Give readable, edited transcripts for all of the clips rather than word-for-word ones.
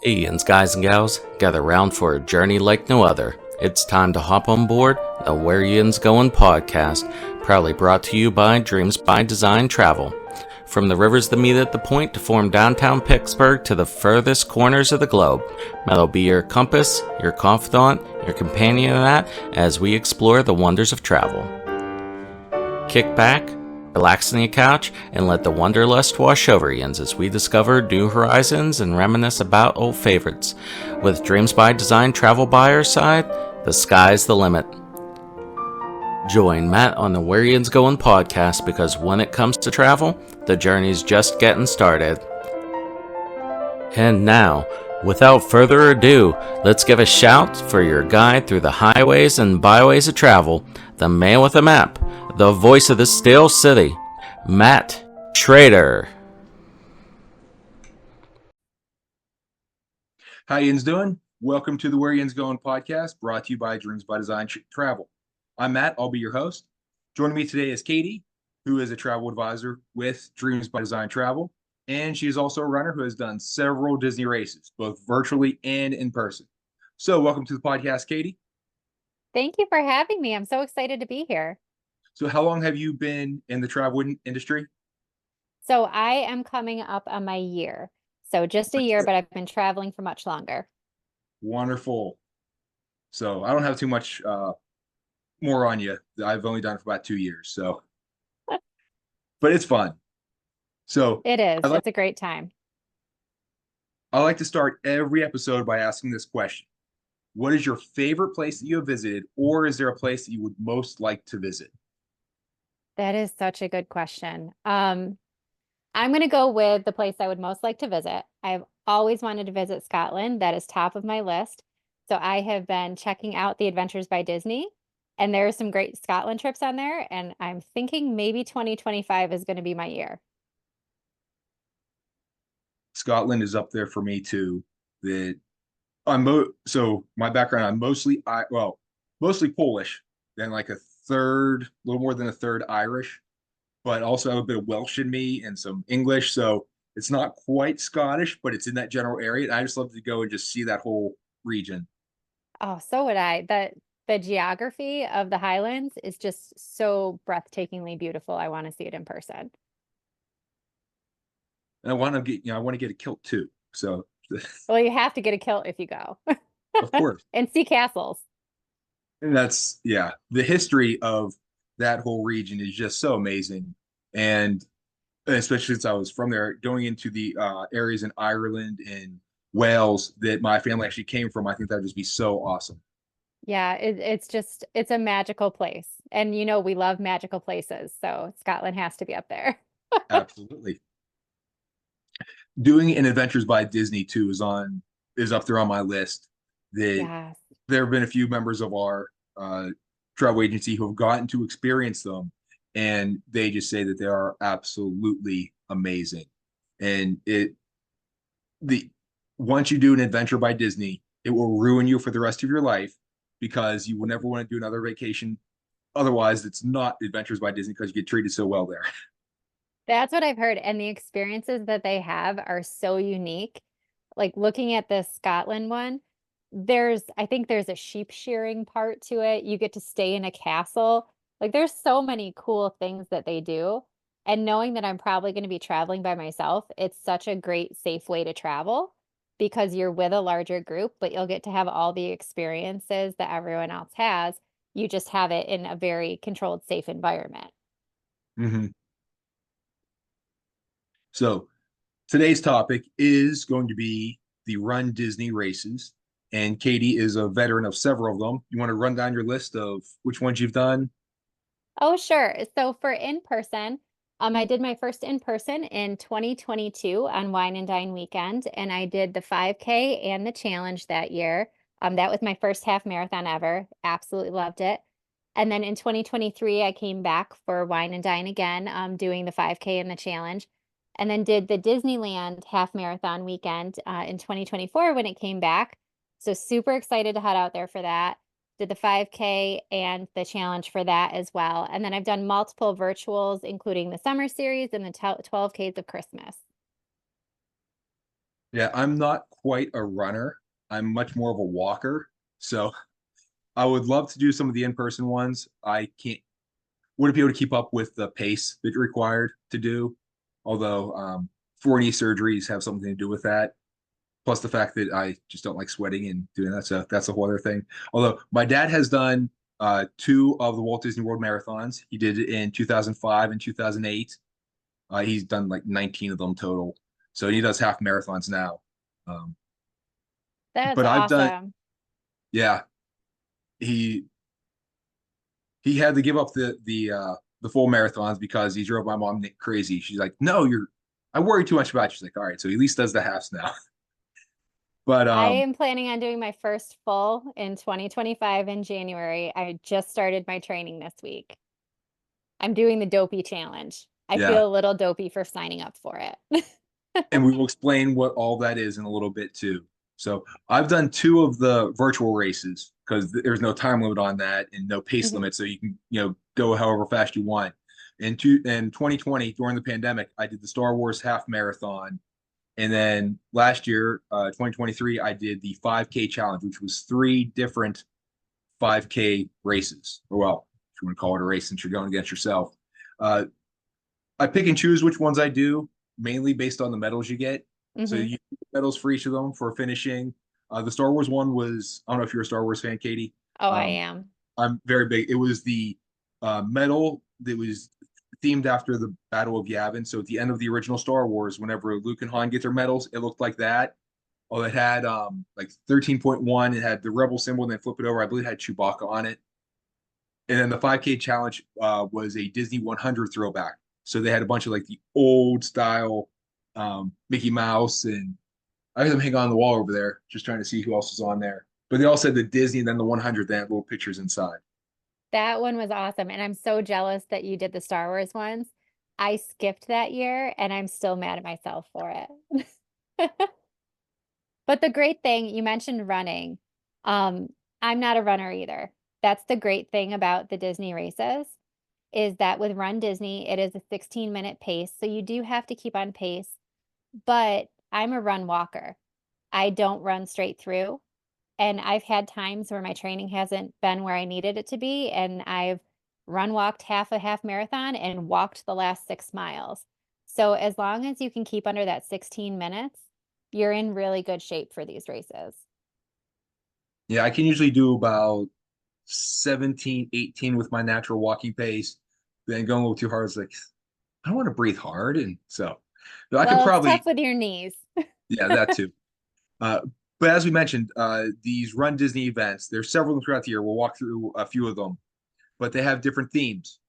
Hey, Yinz guys and gals, gather round for a journey like no other. It's time to hop on board the Where Yinz Goin podcast, proudly brought to you by Dreams by Design Travel. From the rivers that meet at the point to form downtown Pittsburgh to the furthest corners of the globe, that'll be your compass, your confidant, your companion in that as we explore the wonders of travel. Kick back, relax on your couch, and let the wanderlust wash over Yinz as we discover new horizons and reminisce about old favorites. With Dreams by Design Travel by our side, the sky's the limit. Join Matt on the Where Yinz Goin podcast because when it comes to travel, the journey's just getting started. And now, without further ado, let's give a shout for your guide through the highways and byways of travel, the man with a map, the voice of the steel city, Matt Trader. How Yinz doing? Welcome to the Where Yinz Goin podcast, brought to you by Dreams by Design Travel. I'm Matt. I'll be your host. Joining me today is Katie, who is a travel advisor with Dreams by Design Travel, and she is also a runner who has done several Disney races, both virtually and in person. So welcome to the podcast, Katie. Thank you for having me. I'm so excited to be here. So how long have you been in the travel industry? So I am coming up on my year. So just a year, but I've been traveling for much longer. Wonderful. So I don't have too much more on you. I've only done it for about 2 years, so but it's fun. So It is. It's a great time. I like to start every episode by asking this question. What is your favorite place that you have visited, or is there a place that you would most like to visit? That is such a good question. I'm going to go with the place I would most like to visit. I've always wanted to visit Scotland. That is top of my list. So I have been checking out the Adventures by Disney, and there are some great Scotland trips on there. And I'm thinking maybe 2025 is going to be my year. Scotland is up there for me too. That so my background, I'm mostly Polish, then like a little more than a third Irish, but also have a bit of Welsh in me and some English. So it's not quite Scottish, but it's in that general area. And I just love to go and just see that whole region. Oh, so would I. The geography of the Highlands is just so breathtakingly beautiful. I want to see it in person. And I want to get a kilt too. So Well, you have to get a kilt if you go. of course. And see castles. And that's, yeah, the history of that whole region is just so amazing. And especially since I was from there, going into the areas in Ireland and Wales that my family actually came from, I think that would just be so awesome. Yeah, it's a magical place. And we love magical places, so Scotland has to be up there. Absolutely. Doing an Adventures by Disney too is up there on my list. That Yes. there have been a few members of our travel agency who have gotten to experience them, and they just say that they are absolutely amazing. And the once you do an Adventure by Disney, it will ruin you for the rest of your life because you will never want to do another vacation. Otherwise, it's not Adventures by Disney because you get treated so well there. That's what I've heard. And the experiences that they have are so unique. Like looking at this Scotland one, I think there's a sheep shearing part to it. You get to stay in a castle. Like there's so many cool things that they do. And knowing that I'm probably going to be traveling by myself, it's such a great, safe way to travel because you're with a larger group, but you'll get to have all the experiences that everyone else has. You just have it in a very controlled, safe environment. Mm-hmm. So today's topic is going to be the Run Disney races. And Katie is a veteran of several of them. You want to run down your list of which ones you've done? Oh, sure. So for in person, I did my first in person in 2022 on Wine and Dine weekend, and I did the 5K and the challenge that year. That was my first half marathon ever. Absolutely loved it. And then in 2023, I came back for Wine and Dine again, doing the 5K and the challenge, and then did the Disneyland half marathon weekend in 2024 when it came back. So super excited to head out there for that. Did the 5K and the challenge for that as well. And then I've done multiple virtuals, including the summer series and the 12Ks of Christmas. Yeah, I'm not quite a runner. I'm much more of a walker. So I would love to do some of the in-person ones. I can't wouldn't be able to keep up with the pace that you're required to do. Although 4 knee surgeries have something to do with that. Plus the fact that I just don't like sweating and doing that stuff. That's a whole other thing. Although my dad has done two of the Walt Disney World marathons. He did it in 2005 and 2008. He's done like 19 of them total. So he does half marathons now. Um, That's but I've done, awesome. yeah, he he had to give up the full marathons because he drove my mom crazy. She's like, "No, I worry too much about you." She's like, "All right," so he at least does the halves now. But I am planning on doing my first full in 2025 in January. I just started my training this week. I'm doing the dopey challenge. I yeah, feel a little dopey for signing up for it. and we will explain what all that is in a little bit too. So I've done two of the virtual races because there's no time limit on that and no pace Mhm. limit, so you can go however fast you want. In 2020 during the pandemic, I did the Star Wars half marathon, and then last year, 2023, I did the 5K challenge, which was three different 5K races. Or well, if you want to call it a race since you're going against yourself. Uh, I pick and choose which ones I do, mainly based on the medals you get. So Mhm. you get medals for each of them for finishing. The Star Wars one was, I don't know if you're a Star Wars fan, Katie. Oh, I Um, am. I'm very big. It was the medal that was themed after the Battle of Yavin. So at the end of the original Star Wars, whenever Luke and Han get their medals, it looked like that. Oh, it had like 13.1. It had the Rebel symbol, and then flip it over. I believe it had Chewbacca on it. And then the 5K challenge was a Disney 100 throwback. So they had a bunch of like the old style Mickey Mouse, and I had them hang on the wall over there, just trying to see who else was on there. But they all said the Disney, and then the 100, they had little pictures inside. That one was awesome, and I'm so jealous that you did the Star Wars ones. I skipped that year, and I'm still mad at myself for it. But the great thing, you mentioned running. Um, I'm not a runner either. That's the great thing about the Disney races is that with Run Disney, it is a 16-minute pace, so you do have to keep on pace, but I'm a run walker. I don't run straight through, and I've had times where my training hasn't been where I needed it to be, and I've run walked half a half marathon and walked the last 6 miles. So as long as you can keep under that 16 minutes, you're in really good shape for these races. Yeah, I can usually do about 17, 18 with my natural walking pace. Then going a little too hard is like, I don't want to breathe hard. And so but I could Well, it's probably, tough with your knees. yeah, that too. Uh, but as we mentioned, these Run Disney events, there's several throughout the year. We'll walk through a few of them, but they have different themes.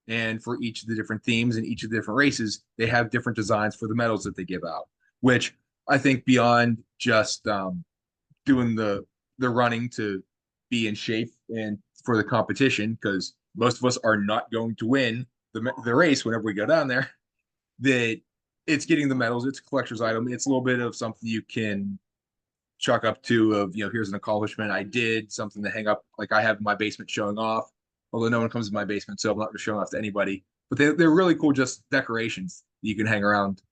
And for each of the different themes and each of the different races, they have different designs for the medals that they give out, which I think beyond just doing the running to be in shape and for the competition, because most of us are not going to win the race whenever we go down there, that it's getting the medals, it's a collector's item, it's a little bit of something you can chalk up to of here's an accomplishment I did, something to hang up like I have in my basement showing off, although no one comes in my basement, so I'm not showing off to anybody, but they're really cool, just decorations that you can hang around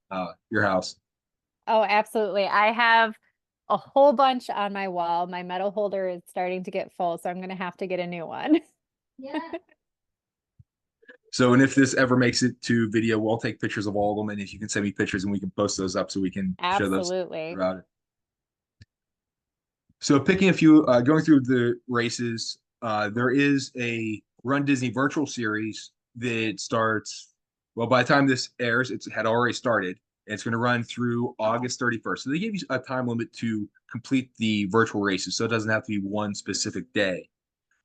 your house. Oh, absolutely. I have a whole bunch on my wall. My medal holder is starting to get full, so I'm gonna have to get a new one. Yeah. So, and if this ever makes it to video, we'll take pictures of all of them, and if you can send me pictures and we can post those up so we can show those Absolutely. throughout it. So picking a few, going through the races, there is a Run Disney virtual series that starts, well, by the time this airs, it's had already started. And it's going to run through August 31st. So they give you a time limit to complete the virtual races. So it doesn't have to be one specific day.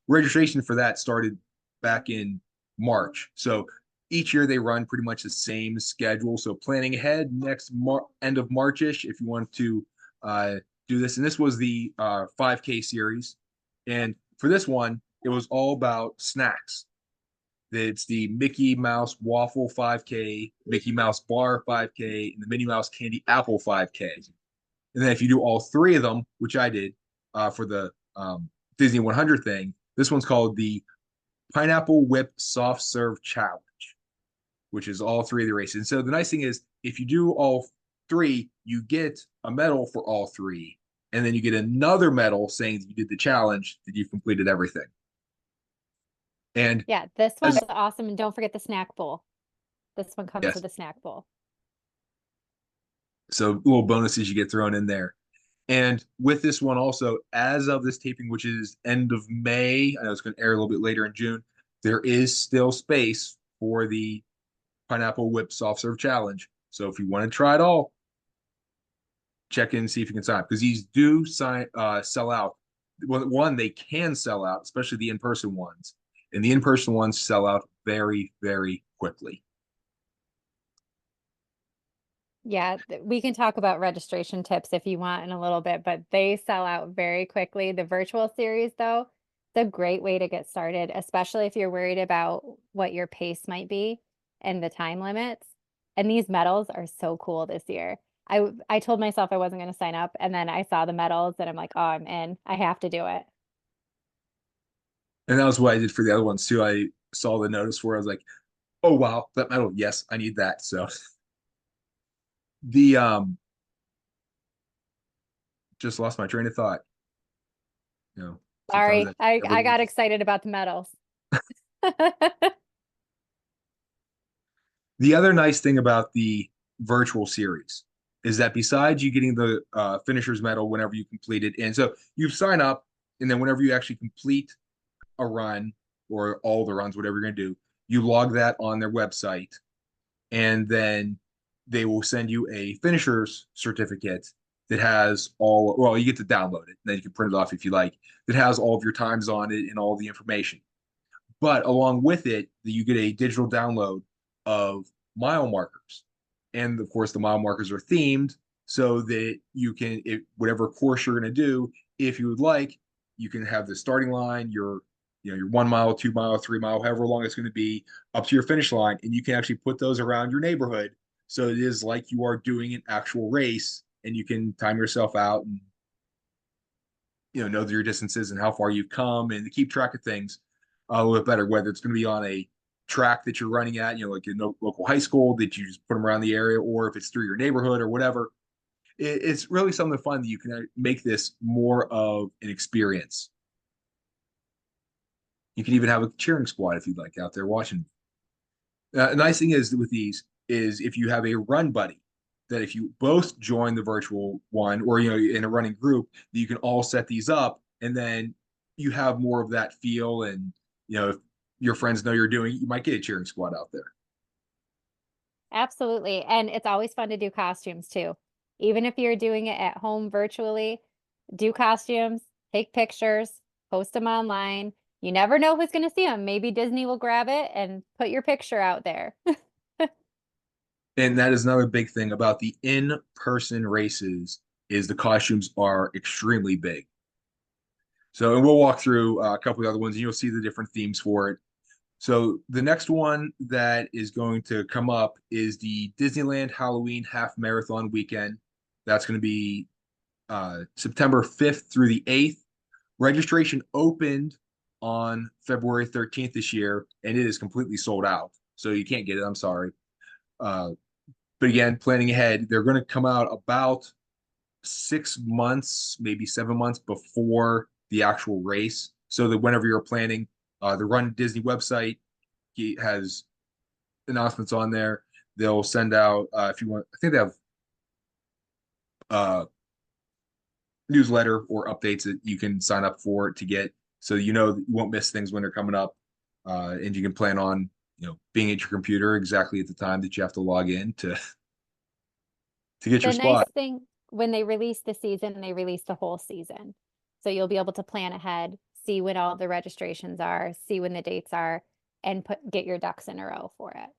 Registration for that started back in March. So each year they run pretty much the same schedule. So planning ahead next end of Marchish, if you want to uh, do this. And this was the 5K series. And for this one, it was all about snacks. It's the Mickey Mouse Waffle 5K, Mickey Mouse Bar 5K, and the Minnie Mouse Candy Apple 5K. And then if you do all three of them, which I did for the Disney 100 thing, this one's called the Pineapple Whip Soft Serve Challenge, which is all three of the races. And so the nice thing is, if you do all three, you get a medal for all three. And then you get another medal saying that you did the challenge, that you've completed everything. And Yeah, this as one's awesome. And don't forget the snack bowl. This one comes yes, with a snack bowl. so little bonuses you get thrown in there. And with this one also, as of this taping, which is end of May, I know it's going to air a little bit later in June, there is still space for the Pineapple Whip Soft Serve Challenge. So if you want to try it all, check in and see if you can sign up, because these do sell out. One, they can sell out, especially the in-person ones. And the in-person ones sell out very, very quickly. Yeah, we can talk about registration tips if you want in a little bit, but they sell out very quickly. The virtual series, though, it's a great way to get started, especially if you're worried about what your pace might be and the time limits. And these medals are so cool this year. I told myself I wasn't going to sign up, and then I saw the medals, and I'm like, oh, I'm in. I have to do it. And that was what I did for the other ones too. I saw the notice where I was like, oh wow, that medal, yes, I need that. So the just lost my train of thought. You know, sometimes Sorry, I got excited about the medals. The other nice thing about the virtual series is that besides you getting the finisher's medal whenever you complete it, and so you sign up, and then whenever you actually complete a run or all the runs, whatever you're going to do, you log that on their website, and then they will send you a finisher's certificate that has all, well, you get to download it, and then you can print it off if you like, that has all of your times on it and all the information. But along with it, you get a digital download of mile markers. And of course, the mile markers are themed so that you can, whatever course you're going to do, if you would like, you can have the starting line, your 1 mile, 2 mile, 3 mile, however long it's going to be, up to your finish line. And you can actually put those around your neighborhood. So it is like you are doing an actual race, and you can time yourself out and know your distances and how far you've come, and to keep track of things a little bit better, whether it's going to be on a track that you're running at, like a local high school that you just put them around the area, or if it's through your neighborhood or whatever. It's really something fun that you can make this more of an experience. You can even have a cheering squad if you'd like out there watching. A nice thing is with these is if you have a run buddy, that if you both join the virtual one, or in a running group, that you can all set these up, and then you have more of that feel. And if your friends know you're doing, you might get a cheering squad out there. Absolutely. And it's always fun to do costumes too. Even if you're doing it at home virtually, do costumes, take pictures, post them online. You never know who's going to see them. Maybe Disney will grab it and put your picture out there. And that is another big thing about the in-person races, is the costumes are extremely big. So, and we'll walk through a couple of other ones, and you'll see the different themes for it. So the next one that is going to come up is the Disneyland Halloween Half Marathon Weekend. That's going to be September 5th through the 8th. Registration opened on February 13th this year, and it is completely sold out. So you can't get it. I'm sorry. But again, planning ahead, they're going to come out about 6 months, maybe 7 months before the actual race. So that whenever you're planning, the Run Disney website has announcements on there. They'll send out, if you want, I think they have newsletter or updates that you can sign up for to get, so that you won't miss things when they're coming up, and you can plan on being at your computer exactly at the time that you have to log in to get your The spot. nice thing, when they release the season, they release the whole season. So you'll be able to plan ahead, see when all the registrations are, see when the dates are, and get your ducks in a row for it.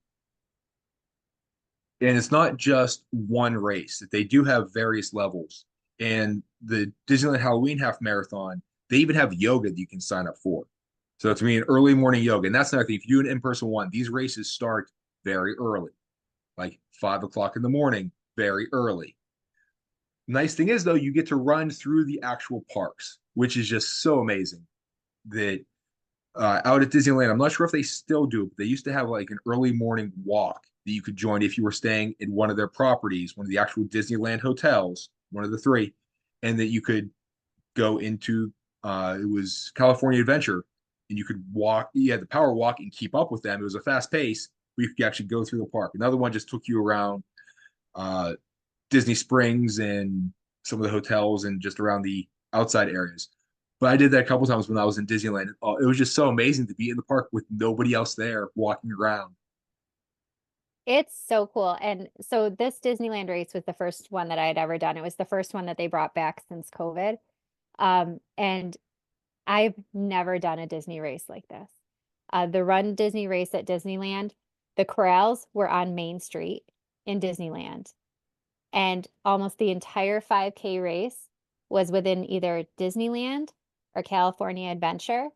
And it's not just one race, that they do have various levels. And the Disneyland Halloween Half Marathon, they even have yoga that you can sign up for. So it's an early morning yoga. And that's another thing. If you do an in-person one, these races start very early, like 5 o'clock in the morning, very early. Nice thing is, though, you get to run through the actual parks, which is just so amazing. That out at Disneyland, I'm not sure if they still do, but they used to have like an early morning walk that you could join if you were staying in one of their properties, one of the actual Disneyland hotels, one of the three, and that you could go into it was California Adventure, and you could walk. You had the power walk and keep up with them. It was a fast pace, but you could actually go through the park. Another one just took you around uh, Disney Springs and some of the hotels and just around the outside areas. But I did that a couple times when I was in Disneyland. It was just so amazing to be in the park with nobody else there walking around. It's so cool. And so this Disneyland race was the first one that I had ever done. It was the first one that they brought back since COVID. And I've never done a Disney race like this. The Run Disney race at Disneyland, the corrals were on Main Street in Disneyland. And almost the entire 5K race was within either Disneyland or California Adventure,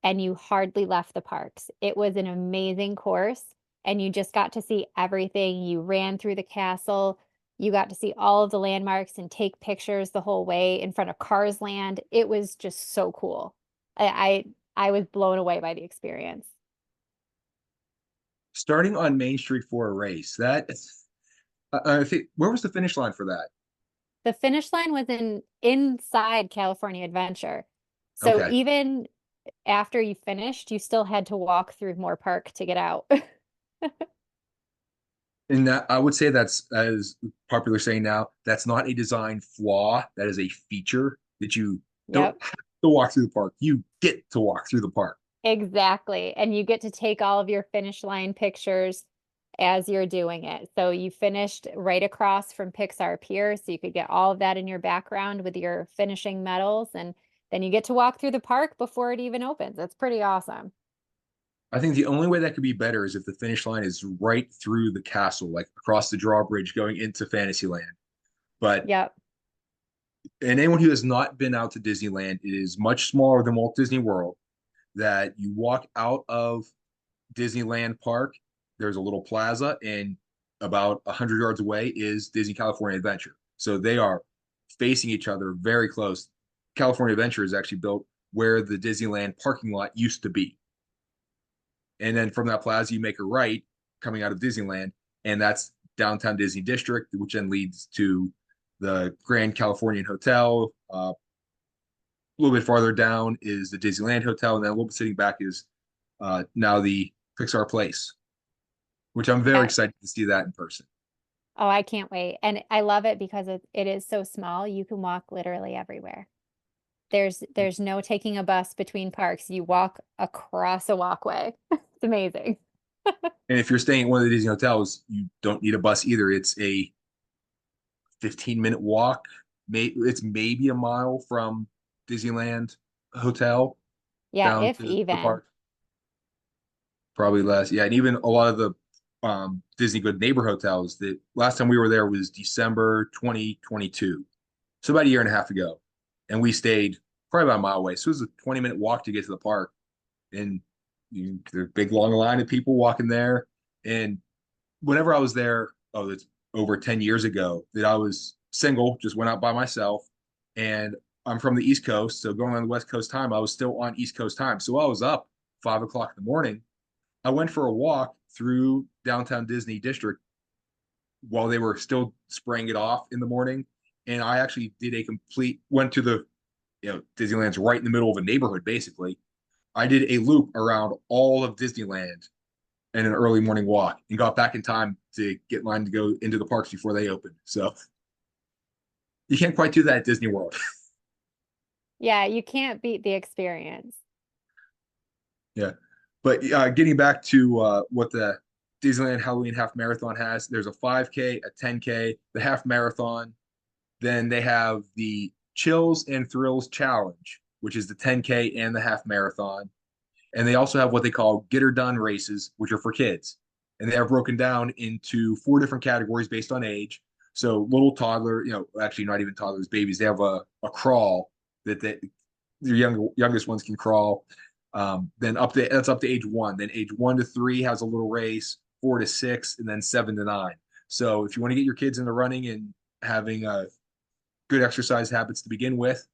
and you hardly left the parks. It was an amazing course, and you just got to see everything. You ran through the castle, you got to see all of the landmarks and take pictures the whole way in front of Cars Land. It was just so cool. I was blown away by the experience. Starting on Main Street for a race, that I think where was the finish line for that? The finish line was inside California Adventure. So Okay. even after you finished, you still had to walk through more park to get out. And that I would say that's as popular saying now, that's not a design flaw. That is a feature that you don't Yep, have to walk through the park. You get to walk through the park. exactly. And you get to take all of your finish line pictures as you're doing it. So you finished right across from Pixar Pier, so you could get all of that in your background with your finishing medals, and then you get to walk through the park before it even opens. It's pretty awesome. I think the only way that could be better is if the finish line is right through the castle, like across the drawbridge going into Fantasyland. But Yep. and anyone who has not been out to Disneyland, it is much smaller than Walt Disney World. That you walk out of Disneyland Park, there's a little plaza, and about 100 yards away is Disney California Adventure. So they are facing each other very close. California Adventure is actually built where the Disneyland parking lot used to be. And then from that plaza, you make a right coming out of Disneyland, and that's downtown Disney District, which then leads to the Grand Californian Hotel. A little bit farther down is the Disneyland Hotel, and then a little bit sitting back is now the Pixar Place, which I'm very Yeah. excited to see that in person. Oh, I can't wait. And I love it because it is so small. You can walk literally everywhere. There's no taking a bus between parks. You walk across a walkway. It's amazing. And if you're staying at one of the Disney hotels, you don't need a bus either. It's a 15-minute walk. It's maybe a mile from Disneyland Hotel Yeah, down if to the even. park. Probably less. Yeah, and even a lot of the Disney Good Neighbor hotels. The last time we were there was December 2022, so about a year and a half ago, and we stayed probably about a mile away. So it was a 20-minute walk to get to the park, and the big long line of people walking there. And whenever I was there, oh, that's over 10 years ago, that I was single, just went out by myself, and I'm from the East Coast, so going on the West Coast time, I was still on East Coast time, so I was up 5 o'clock in the morning. I went for a walk through downtown Disney District while they were still spraying it off in the morning. And I actually did went to Disneyland's right in the middle of a neighborhood, basically. I did a loop around all of Disneyland in an early morning walk and got back in time to get in line to go into the parks before they opened. So you can't quite do that at Disney World. Yeah, you can't beat the experience. Yeah. But getting back to what the Disneyland Halloween Half Marathon has, there's a 5K, a 10K, the half marathon. Then they have the Chills and Thrills Challenge, which is the 10K and the half marathon. And they also have what they call Get Her Done races, which are for kids. And they are broken down into 4 different categories based on age. So little toddler, actually not even toddlers, babies, they have a crawl that their youngest ones can crawl. Then that's up to age 1. Then age 1 to 3 has a little race, 4 to 6, and then 7 to 9. So if you want to get your kids into running and having good exercise habits to begin with,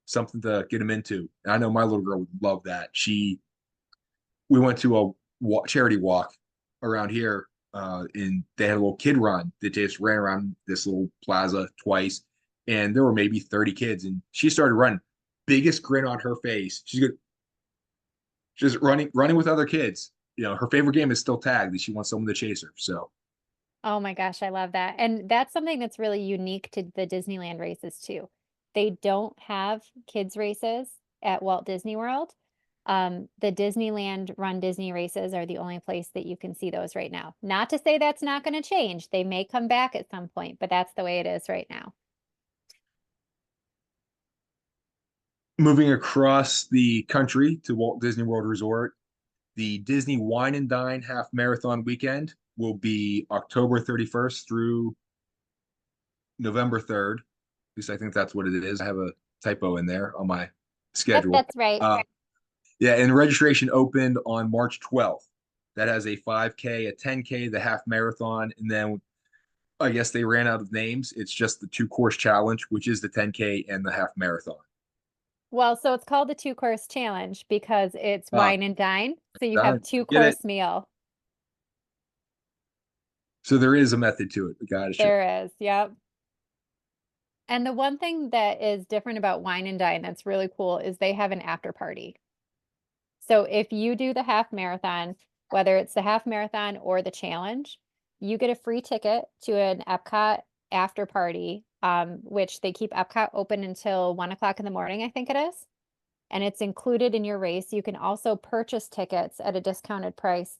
something to get them into. And I know my little girl would love that. We went to a charity walk around here and they had a little kid run that just ran around this little plaza twice, and there were maybe 30 kids, and she started running, biggest grin on her face. She's good, just running with other kids. Her favorite game is still tag, that she wants someone to chase her. So Oh my gosh, I love that. And that's something that's really unique to the Disneyland races too. They don't have kids races at Walt Disney World. The Disneyland Run Disney races are the only place that you can see those right now. Not to say that's not going to change. They may come back at some point, but that's the way it is right now. moving across the country to Walt Disney World Resort, the Disney Wine and Dine Half Marathon weekend will be October 31st through November 3rd. At least I think that's what it is. I have a typo in there on my Yep, schedule. that's right. Yeah, and registration opened on March 12th. That has a 5K, a 10K, the half marathon, and then I guess they ran out of names. It's just the 2-course challenge, which is the 10K and the half marathon. Well, so it's called the 2-course challenge because it's Ah, wine and dine. So you have done. Get it. 2-course meal. So there is a method to it. Got it. There is, yep. And the one thing that is different about wine and dine that's really cool is they have an after party. So if you do the half marathon, whether it's the half marathon or the challenge, you get a free ticket to an Epcot after party, which they keep Epcot open until 1 o'clock in the morning, I think it is. And it's included in your race. You can also purchase tickets at a discounted price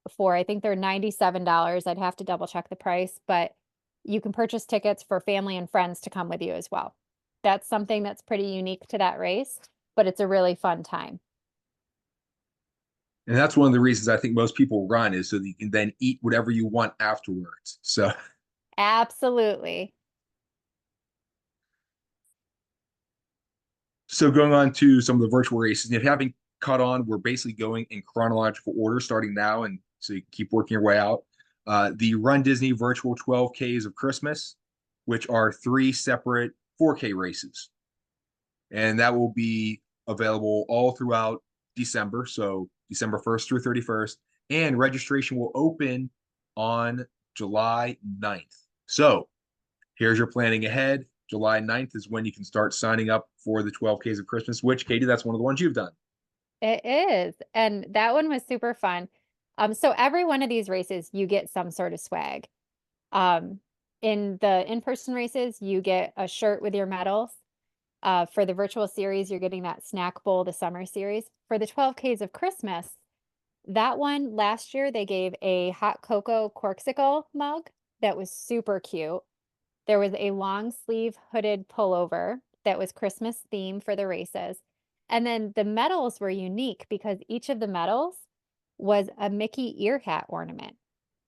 for, I think they're $97. I'd have to double check the price, but you can purchase tickets for family and friends to come with you as well. That's something that's pretty unique to that race, but it's a really fun time. And that's one of the reasons I think most people run, is so that you can then eat whatever you want afterwards. Absolutely. So going on to some of the virtual races, and if you haven't caught on, we're basically going in chronological order starting now, and so you keep working your way out. The Run Disney virtual 12Ks of Christmas, which are 3 separate 4K races, and that will be available all throughout December, so December 1st through 31st, and registration will open on July 9th. So here's your planning ahead. July 9th is when you can start signing up for the 12Ks of Christmas, which, Katie, that's one of the ones you've done. It is. And that one was super fun. So every one of these races, you get some sort of swag. In the in-person races, you get a shirt with your medals. For the virtual series, you're getting that snack bowl, the summer series. For the 12Ks of Christmas, that one last year, they gave a hot cocoa corksicle mug that was super cute. There was a long sleeve hooded pullover that was Christmas theme for the races. And then the medals were unique because each of the medals was a Mickey ear hat ornament.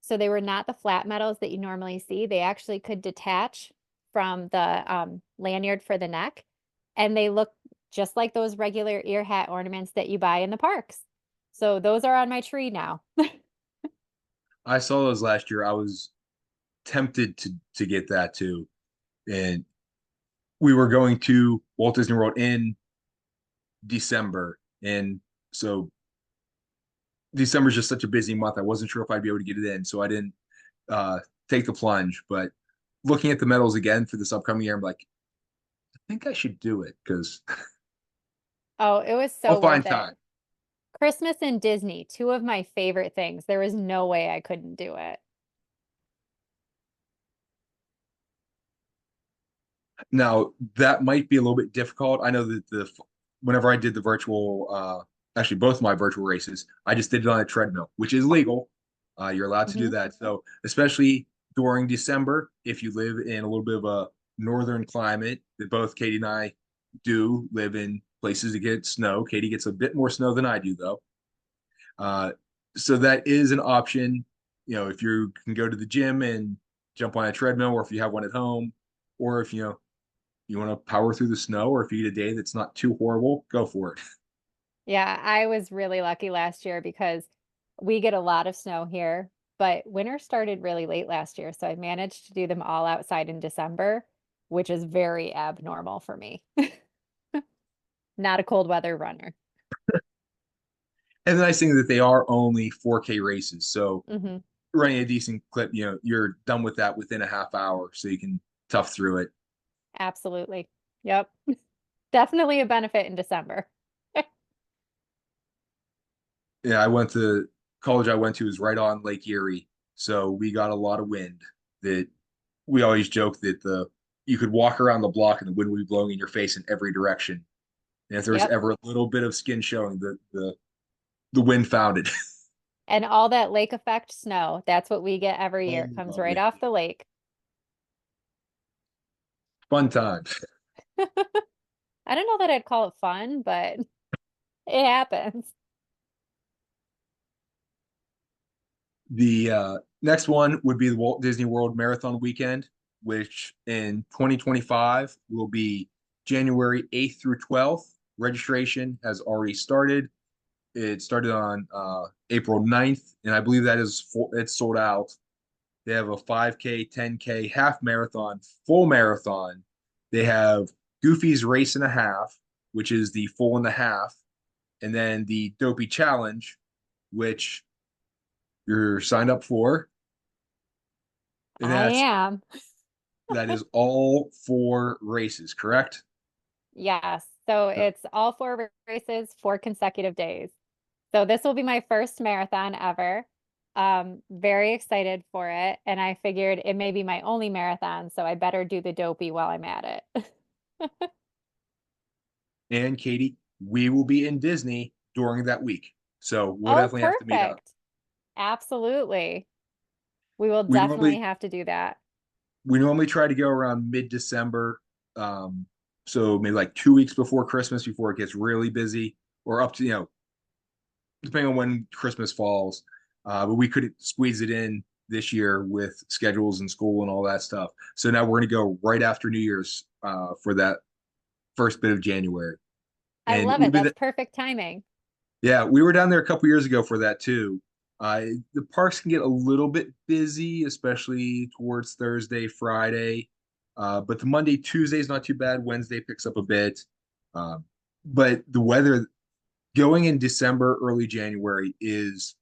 So they were not the flat medals that you normally see. They actually could detach from the lanyard for the neck, and they look just like those regular ear hat ornaments that you buy in the parks. So those are on my tree now. I saw those last year. I was tempted to get that too. And we were going to Walt Disney World in December. And so December is just such a busy month. I wasn't sure if I'd be able to get it in. So I didn't take the plunge. But looking at the medals again for this upcoming year, I'm like, I think I should do it because Oh, it was so I'll find worth it. time. Christmas and Disney, two of my favorite things. There was no way I couldn't do it. Now, that might be a little bit difficult. I know that whenever I did the virtual, actually both my virtual races, I just did it on a treadmill, which is legal. You're allowed to do that. So especially during December, if you live in a little bit of a northern climate, that both Katie and I do live in places that get snow. Katie gets a bit more snow than I do, though. So that is an option. If you can go to the gym and jump on a treadmill, or if you have one at home, or if you want to power through the snow, or if you get a day that's not too horrible, go for it. Yeah, I was really lucky last year because we get a lot of snow here, but winter started really late last year. So I managed to do them all outside in December, which is very abnormal for me. Not a cold weather runner. And the nice thing that they are only 4K races. So Hmm. running a decent clip, you're done with that within a half hour, so you can tough through it. Absolutely. Yep. Definitely a benefit in December. Yeah, I went to college. I went to is right on Lake Erie, so we got a lot of wind. That we always joke that the you could walk around the block and the wind would be blowing in your face in every direction. And if there was Yep. ever a little bit of skin showing, the wind found it. And all that lake effect snow, that's what we get every year. Oh, It comes right yeah. off the lake. Fun times. I don't know that I'd call it fun, but it happens. The next one would be the Walt Disney World Marathon Weekend, which in 2025 will be January 8th through 12th. Registration has already started. It started on April 9th, and I believe it's sold out. They have a 5K, 10K, half marathon, full marathon. They have Goofy's Race and a Half, which is the full and a half, and then the Dopey Challenge, which you're signed up for. And I am. that is all 4 races, correct? Yes. So it's all 4 races, 4 consecutive days. So this will be my first marathon ever. Very excited for it. And I figured it may be my only marathon, so I better do the dopey while I'm at it. And Katie, we will be in Disney during that week. So we'll Oh, definitely have to meet up. perfect. Absolutely. We will We definitely normally have to do that. we normally try to go around mid-December. So maybe like 2 weeks before Christmas before it gets really busy, or up to, depending on when Christmas falls. But we couldn't squeeze it in this year with schedules and school and all that stuff. So now we're going to go right after New Year's for that first bit of January. I And love it. That's perfect timing. yeah, we were down there a couple years ago for that too. The parks can get a little bit busy, especially towards Thursday, Friday. But the Monday, Tuesday is not too bad. Wednesday picks up a bit. Um, but the weather going in December, early January is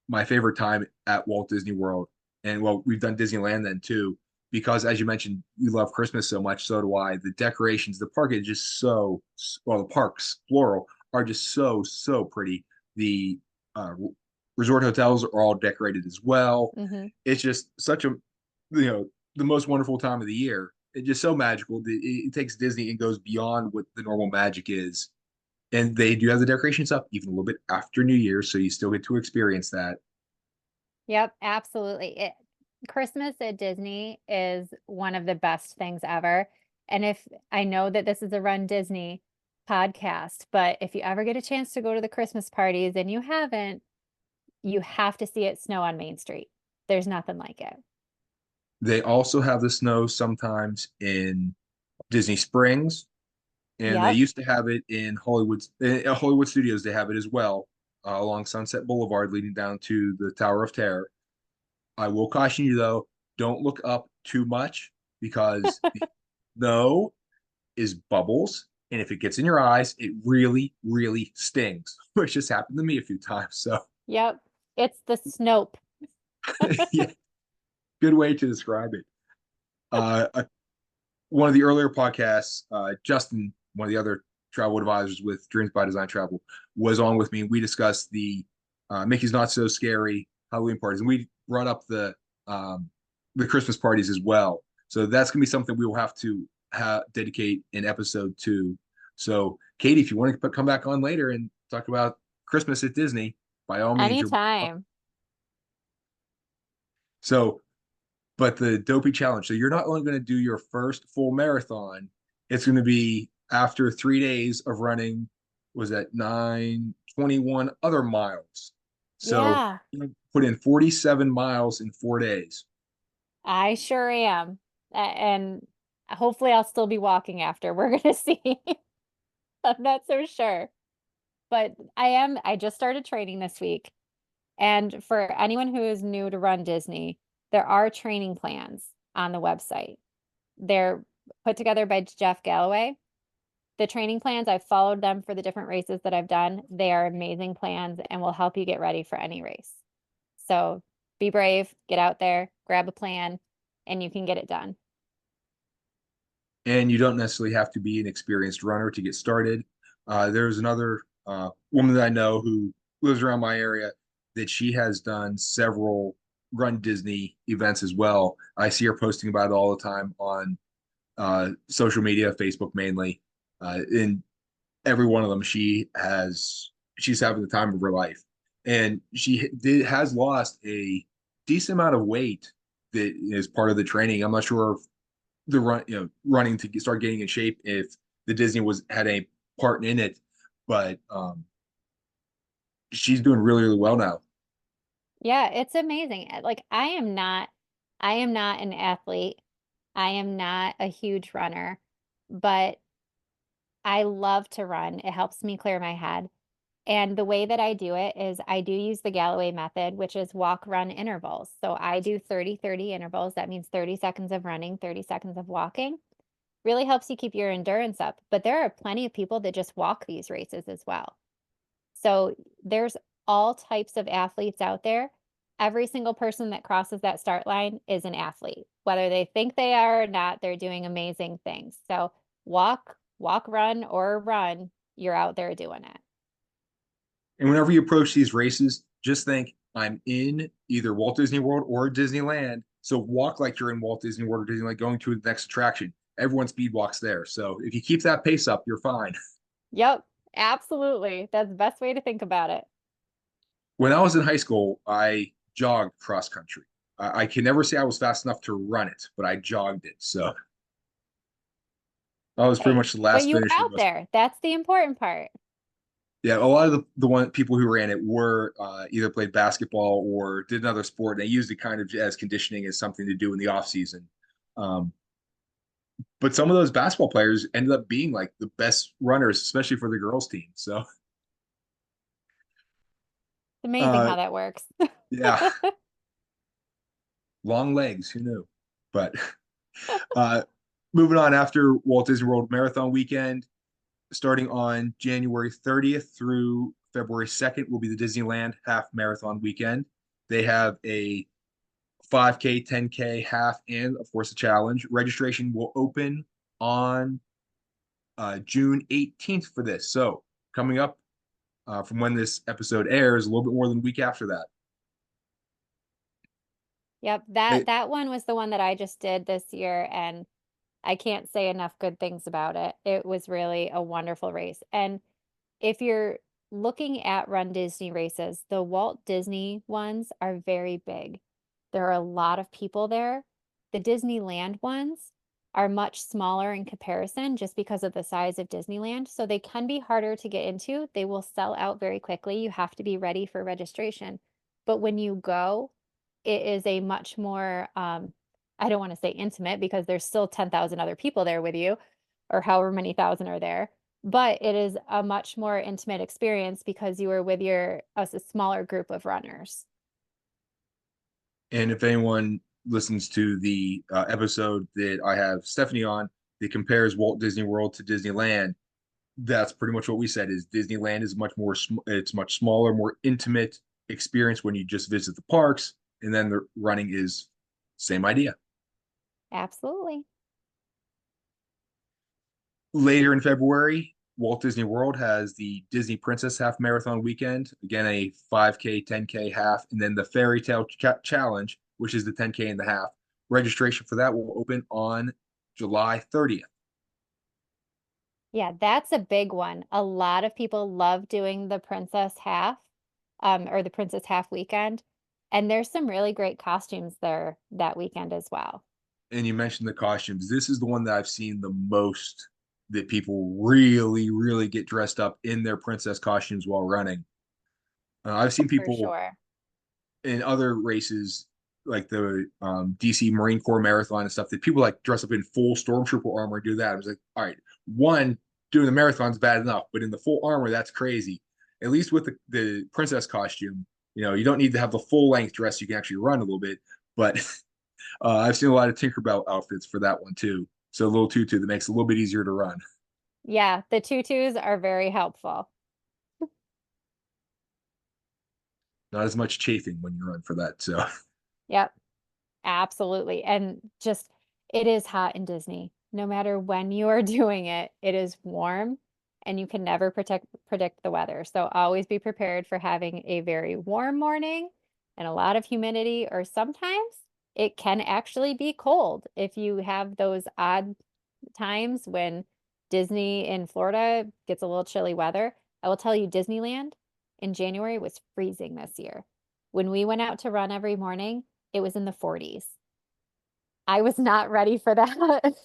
my favorite time at Walt Disney World. And well, we've done Disneyland then too, because as you mentioned, you love Christmas so much, so do I. The decorations, the park is just well, the parks, plural, are just so pretty. The resort hotels are all decorated as well. Hmm. It's just such a, the most wonderful time of the year. It's just so magical. It takes Disney and goes beyond what the normal magic is. And they do have the decorations up even a little bit after New Year's, so you still get to experience that. Yep, absolutely. Christmas at Disney is one of the best things ever. And if I know that this is a Run Disney podcast, but if you ever get a chance to go to the Christmas parties and you haven't, you have to see it snow on Main Street. There's nothing like it. They also have the snow sometimes in Disney Springs, and they Yep. used to have it in Hollywood Studios. They have it as well along Sunset Boulevard, leading down to the Tower of Terror. I will caution you though, don't look up too much because the snow is bubbles, and if it gets in your eyes, it really, really stings, which just happened to me a few times. So, Yep. It's the Snope. yeah, good way to describe it. Uh, one of the earlier podcasts, Justin, one of the other travel advisors with Dreams by Design Travel, was on with me. We discussed the Mickey's Not So Scary Halloween parties, and we brought up the Christmas parties as well. So that's gonna be something we will have to dedicate in episode 2. So, Katie, if you want to come back on later and talk about Christmas at Disney, by all means, you're Anytime. so. But the Dopey Challenge. So you're not only going to do your first full marathon, it's going to be after 3 days of running, was that 921 other miles. So Yeah, you put in 47 miles in 4 days. I sure am. And hopefully I'll still be walking after. We're going to see. I'm not so sure. But I just started training this week. And for anyone who is new to Run Disney, there are training plans on the website. They're put together by Jeff Galloway. The training plans, I've followed them for the different races that I've done. They are amazing plans and will help you get ready for any race. So be brave, get out there, grab a plan, and you can get it done. And you don't necessarily have to be an experienced runner to get started. There's another woman that I know who lives around my area that she has done several Run Disney events as well. I see her posting about it all the time on social media, Facebook mainly. In every one of them, she's having the time of her life, and has lost a decent amount of weight that is part of the training. I'm not sure if running to start getting in shape if the Disney had a part in it, but she's doing really, really well now. Yeah, it's amazing. Like I am not an athlete. I am not a huge runner, but I love to run. It helps me clear my head. And the way that I do it is I do use the Galloway method, which is walk, run intervals. So I do 30-30 intervals. That means 30 seconds of running, 30 seconds of walking. Really helps you keep your endurance up. But there are plenty of people that just walk these races as well. So there's all types of athletes out there. Every single person that crosses that start line is an athlete. Whether they think they are or not, they're doing amazing things. So walk, run, or run, you're out there doing it. And whenever you approach these races, just think, I'm in either Walt Disney World or Disneyland. So walk like you're in Walt Disney World or Disneyland, going to the next attraction. Everyone speed walks there. So if you keep that pace up, you're fine. Yep, absolutely. That's the best way to think about it. When I was in high school, I jogged cross country. I can never say I was fast enough to run it, but I jogged it. So that was pretty Hey, much the but last you were finish. out there. That's the important part. Yeah, a lot of the people who ran it were either played basketball or did another sport. They used it kind of as conditioning, as something to do in the off season. Um, but some of those basketball players ended up being like the best runners, especially for the girls team. So It's amazing uh, how that works. yeah, long legs, who knew? But uh, moving on, after Walt Disney World Marathon weekend, starting on January 30th through February 2nd, will be the Disneyland Half Marathon weekend. They have a 5K, 10K, half, and of course a challenge. Registration will open on June 18th for this. So coming up from when this episode airs, a little bit more than a week after that. Yep, They, that one was the one that I just did this year, and I can't say enough good things about it. It was really a wonderful race. And if you're looking at Run Disney races, the Walt Disney ones are very big. There are a lot of people there. The Disneyland ones are much smaller in comparison just because of the size of Disneyland. So they can be harder to get into. They will sell out very quickly. You have to be ready for registration. But when you go, it is a much more, I don't want to say intimate because there's still 10,000 other people there with you, or however many thousand are there. But it is a much more intimate experience because you are with a smaller group of runners. and if anyone listens to the episode that I have Stephanie on that compares Walt Disney World to Disneyland, that's pretty much what we said. Is Disneyland is much more, it's much smaller, more intimate experience when you just visit the parks, and then the running is same idea. Absolutely. Later in February, Walt Disney World has the Disney Princess Half Marathon weekend. Again, a 5K, 10K half, and then the Fairy Tale Challenge, which is the 10K and the half. Registration for that will open on July 30th. Yeah, that's a big one. A lot of people love doing the princess half, or the princess half weekend. And there's some really great costumes there that weekend as well. And you mentioned the costumes. This is the one that I've seen the most, that people really, really get dressed up in their princess costumes while running. I've seen For people sure. in other races, like the DC Marine Corps Marathon and stuff, that people like dress up in full stormtrooper armor and do that. I was like, all right, one, doing the marathon's bad enough, but in the full armor, that's crazy. At least with the princess costume, you don't need to have the full length dress. You can actually run a little bit. But I've seen a lot of Tinkerbell outfits for that one too. So a little tutu that makes it a little bit easier to run. Yeah, the tutus are very helpful. Not as much chafing when you run for that. So Yep, absolutely. And just it is hot in Disney. No matter when you are doing it, it is warm and you can never predict the weather. So always be prepared for having a very warm morning and a lot of humidity, or sometimes it can actually be cold if you have those odd times when Disney in Florida gets a little chilly weather. I will tell you, Disneyland in January was freezing this year. When we went out to run every morning, it was in the 40s. I was not ready for that.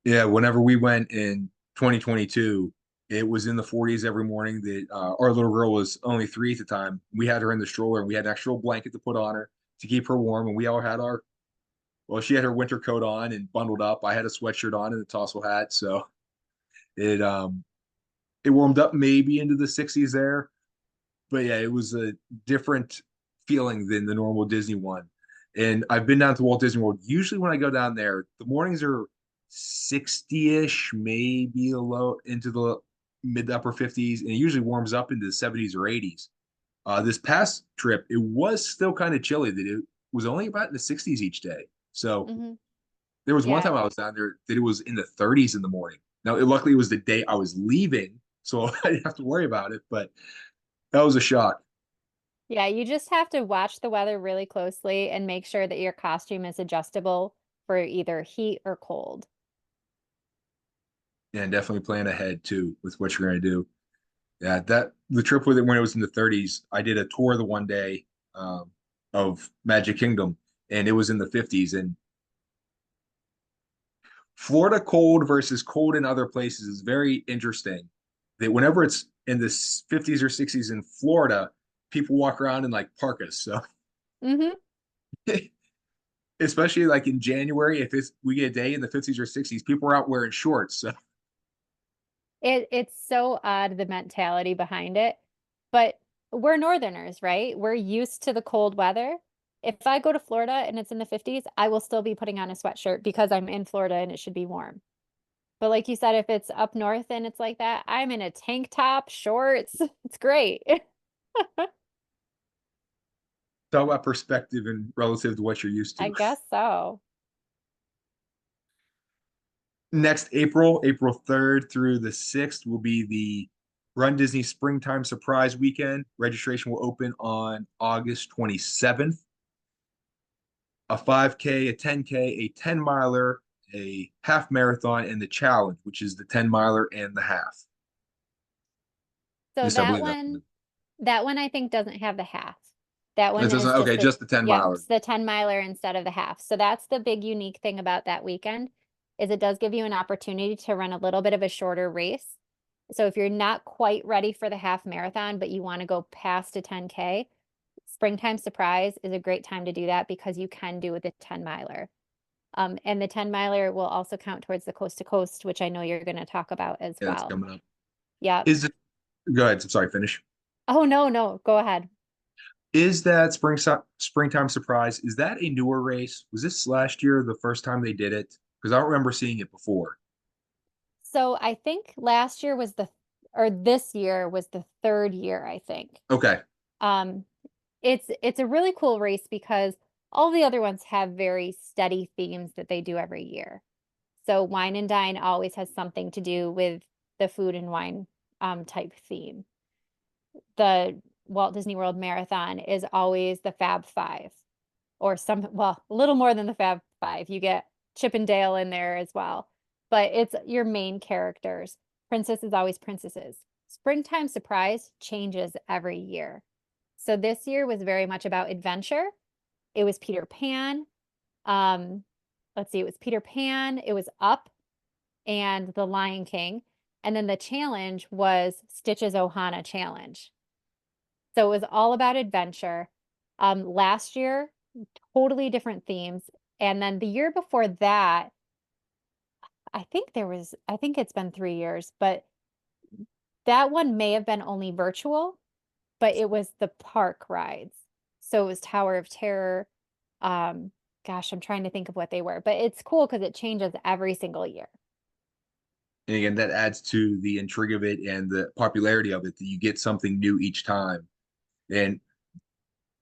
Yeah, whenever we went in 2022, it was in the 40s every morning. That our little girl was only 3 at the time. We had her in the stroller, and we had an extra blanket to put on her to keep her warm. And we all had our, well, she had her winter coat on and bundled up. I had a sweatshirt on and a tassel hat. So it it warmed up maybe into the 60s there. But yeah, it was a different feeling than the normal Disney one. And I've been down to Walt Disney World. Usually when I go down there, the mornings are 60-ish, maybe a low into the mid to upper 50s, and it usually warms up into the 70s or 80s. This past trip, it was still kind of chilly, that it was only about in the 60s each day. So hmm there was one Yeah. time I was down there that it was in the 30s in the morning. Now, luckily, it was the day I was leaving, so I didn't have to worry about it, but that was a shock. Yeah, you just have to watch the weather really closely and make sure that your costume is adjustable for either heat or cold. And definitely plan ahead too with what you're going to do. Yeah, that the trip with it when it was in the 30s, I did a tour the one day of Magic Kingdom, and it was in the 50s. And Florida cold versus cold in other places is very interesting. That whenever it's in the 50s or 60s in Florida, people walk around in like parkas. So hmm especially like in January, if it's we get a day in the 50s or 60s, people are out wearing shorts. So it's so odd, the mentality behind it. But we're Northerners, right? We're used to the cold weather. If I go to Florida and it's in the 50s, I will still be putting on a sweatshirt because I'm in Florida and it should be warm. But like you said, if it's up north and it's like that, I'm in a tank top, shorts. It's great. talk about perspective and relative to what you're used I to. guess so. Next April 3rd through the 6th will be the Run Disney Springtime Surprise Weekend. Registration will open on August 27th. A 5K, a 10K, a 10 miler, a half marathon, and the challenge, which is the 10 miler and the half. At So least I believe that. that one I think doesn't have the half. That It one doesn't, is okay, just the 10 yep, miler. it's the 10 miler instead of the half. So that's the big unique thing about that weekend, is it does give you an opportunity to run a little bit of a shorter race. So if you're not quite ready for the half marathon, but you want to go past a 10K, Springtime Surprise is a great time to do that because you can do the 10 miler. And the 10 miler will also count towards the coast to coast, which I know you're going to talk about as Yeah, that's well. coming up. Yep. Is it, go ahead. I'm sorry, finish. Oh, no, no, go ahead. Is that springtime surprise? Is that a newer race? Was this last year the first time they did it? Because I don't remember seeing it before. So I think last year was or this year was the third year, I think. Okay. Um, it's a really cool race because all the other ones have very steady themes that they do every year. So Wine and Dine always has something to do with the food and wine type theme. The Walt Disney World Marathon is always the Fab Five, or well, a little more than the Fab Five. You get Chip and Dale in there as well, but it's your main characters. Princess is always princesses. Springtime Surprise changes every year. So this year was very much about adventure. It was Peter Pan. Um, let's see, it was Peter Pan, it was Up, and The Lion King. And then the challenge was Stitch's Ohana Challenge. So it was all about adventure. Last year, totally different themes. And then the year before that, I think it's been 3 years, but that one may have been only virtual, but it was the park rides. So it was Tower of Terror. Um, gosh, I'm trying to think of what they were, but it's cool because it changes every single year. And again, that adds to the intrigue of it and the popularity of it that you get something new each time. And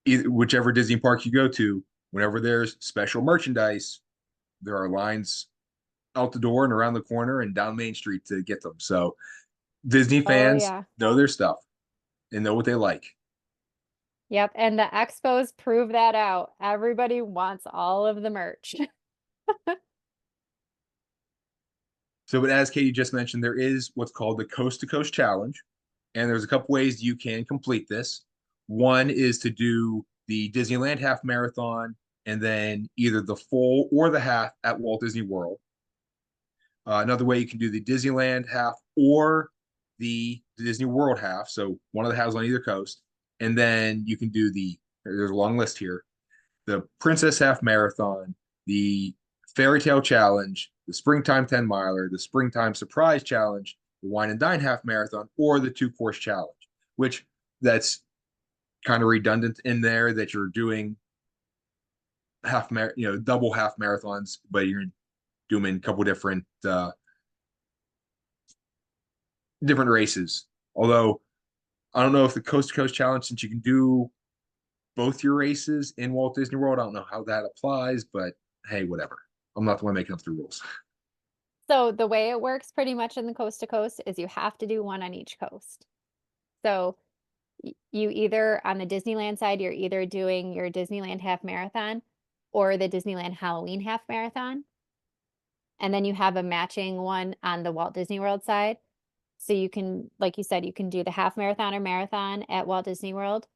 whichever Disney park you go to, whenever there's special merchandise, there are lines out the door and around the corner and down Main Street to get them. So Disney Oh fans yeah. know their stuff and know what they like. Yep, and the expos prove that out. Everybody wants all of the merch. So, but as Katie just mentioned, there is what's called the Coast to Coast Challenge, and there's a couple ways you can complete this. One is to do the Disneyland half marathon, and then either the full or the half at Walt Disney World. Another way you can do the Disneyland half or the Disney World half. So one of the halves on either coast, and then you can do there's a long list here: the Princess Half Marathon, the Fairy Tale Challenge, the Springtime 10 Miler, the Springtime Surprise Challenge, the Wine and Dine Half Marathon, or the Two Course Challenge, which that's kind of redundant in there that you're doing double half marathons, but you're doing a couple different races. Although I don't know if the Coast to Coast Challenge, since you can do both your races in Walt Disney World, I don't know how that applies, but hey, whatever. I'm not the one making up the rules. So the way it works pretty much in the coast to coast is you have to do one on each coast. So you either on the Disneyland side, you're either doing your Disneyland half marathon or the Disneyland Halloween half marathon. And then you have a matching one on the Walt Disney World side. So you can, like you said, you can do the half marathon or marathon at Walt Disney World.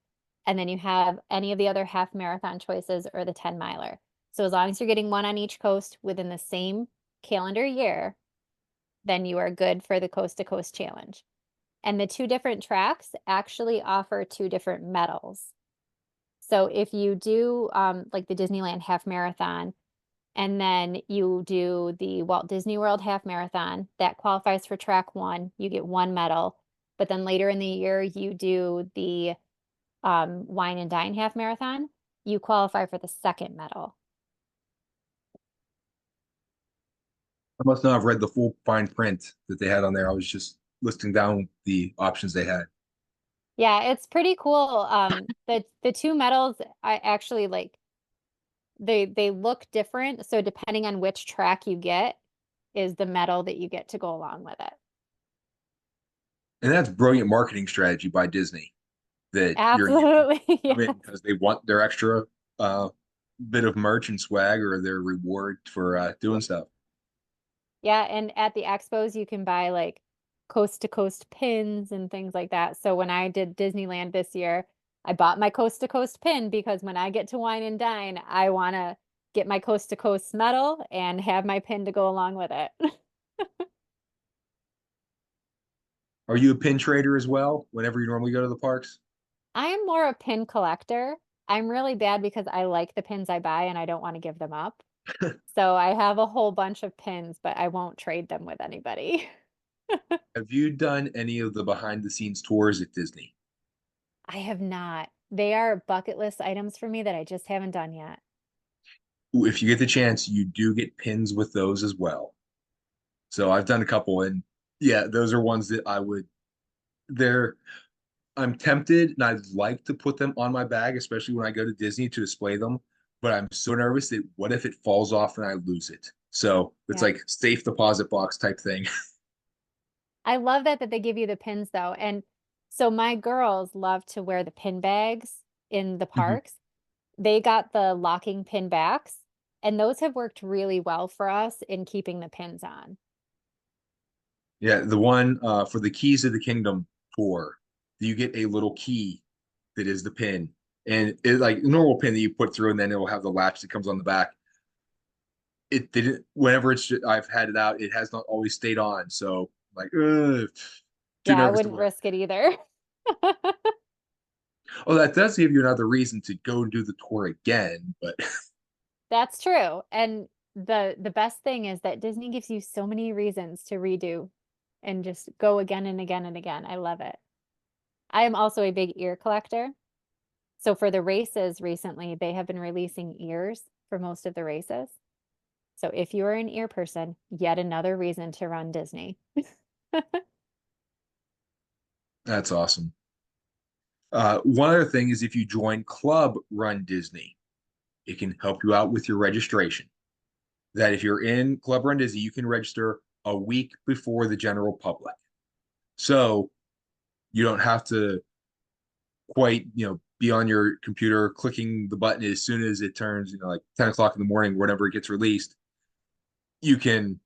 And then you have any of the other half marathon choices or the 10 miler. So as long as you're getting one on each coast within the same calendar year, then you are good for the coast to coast challenge. And the two different tracks actually offer two different medals. So if you do like the Disneyland half marathon, and then you do the Walt Disney World half marathon, that qualifies for track one, you get one medal. But then later in the year, you do the Wine and Dine half marathon, you qualify for the second medal. I must not have read the full fine print that they had on there. I was just listing down the options they had. Yeah, it's pretty cool. The two medals I actually like they look different. So depending on which track you get is the medal that you get to go along with it. And that's brilliant marketing strategy by Disney that you're giving Absolutely. them Yeah. in because they want their extra bit of merch and swag or their reward for doing stuff. Yeah, and at the expos you can buy like coast to coast pins and things like that. So when I did Disneyland this year, I bought my coast to coast pin because when I get to Wine and Dine, I want to get my coast to coast medal and have my pin to go along with it. Are you a pin trader as well whenever you normally go to the parks? I am more a pin collector. I'm really bad because I like the pins I buy and I don't want to give them up. So I have a whole bunch of pins, but I won't trade them with anybody. Have you done any of the behind the scenes tours at Disney? I have not. They are bucket list items for me that I just haven't done yet. If you get the chance, you do get pins with those as well. So I've done a couple, and yeah, those are ones that they're I'm tempted and I'd like to put them on my bag, especially when I go to Disney to display them. But I'm so nervous that what if it falls off and I lose it? So it's Yeah. like safe deposit box type thing. I love that they give you the pins though. And so my girls love to wear the pin bags in the Mhm. parks. They got the locking pin backs, and those have worked really well for us in keeping the pins on. Yeah, the one for the Keys of the Kingdom tour, you get a little key that is the pin. And it's like a normal pin that you put through, and then it will have the latch that comes on the back. It didn't, whenever I've had it out, it has not always stayed on. So, like, too Yeah, I nervous to wouldn't wear. risk it either. Oh, that does give you another reason to go and do the tour again. But That's true. And the best thing is that Disney gives you so many reasons to redo and just go again and again and again. I love it. I am also a big ear collector. So for the races recently, they have been releasing ears for most of the races. So if you are an ear person, yet another reason to run Disney. that's awesome. One other thing is if you join Club Run Disney, it can help you out with your registration. That if you're in Club Run Disney, you can register a week before the general public. So you don't have to quite, be on your computer clicking the button as soon as it turns, like 10 o'clock in the morning, whenever it gets released. You can,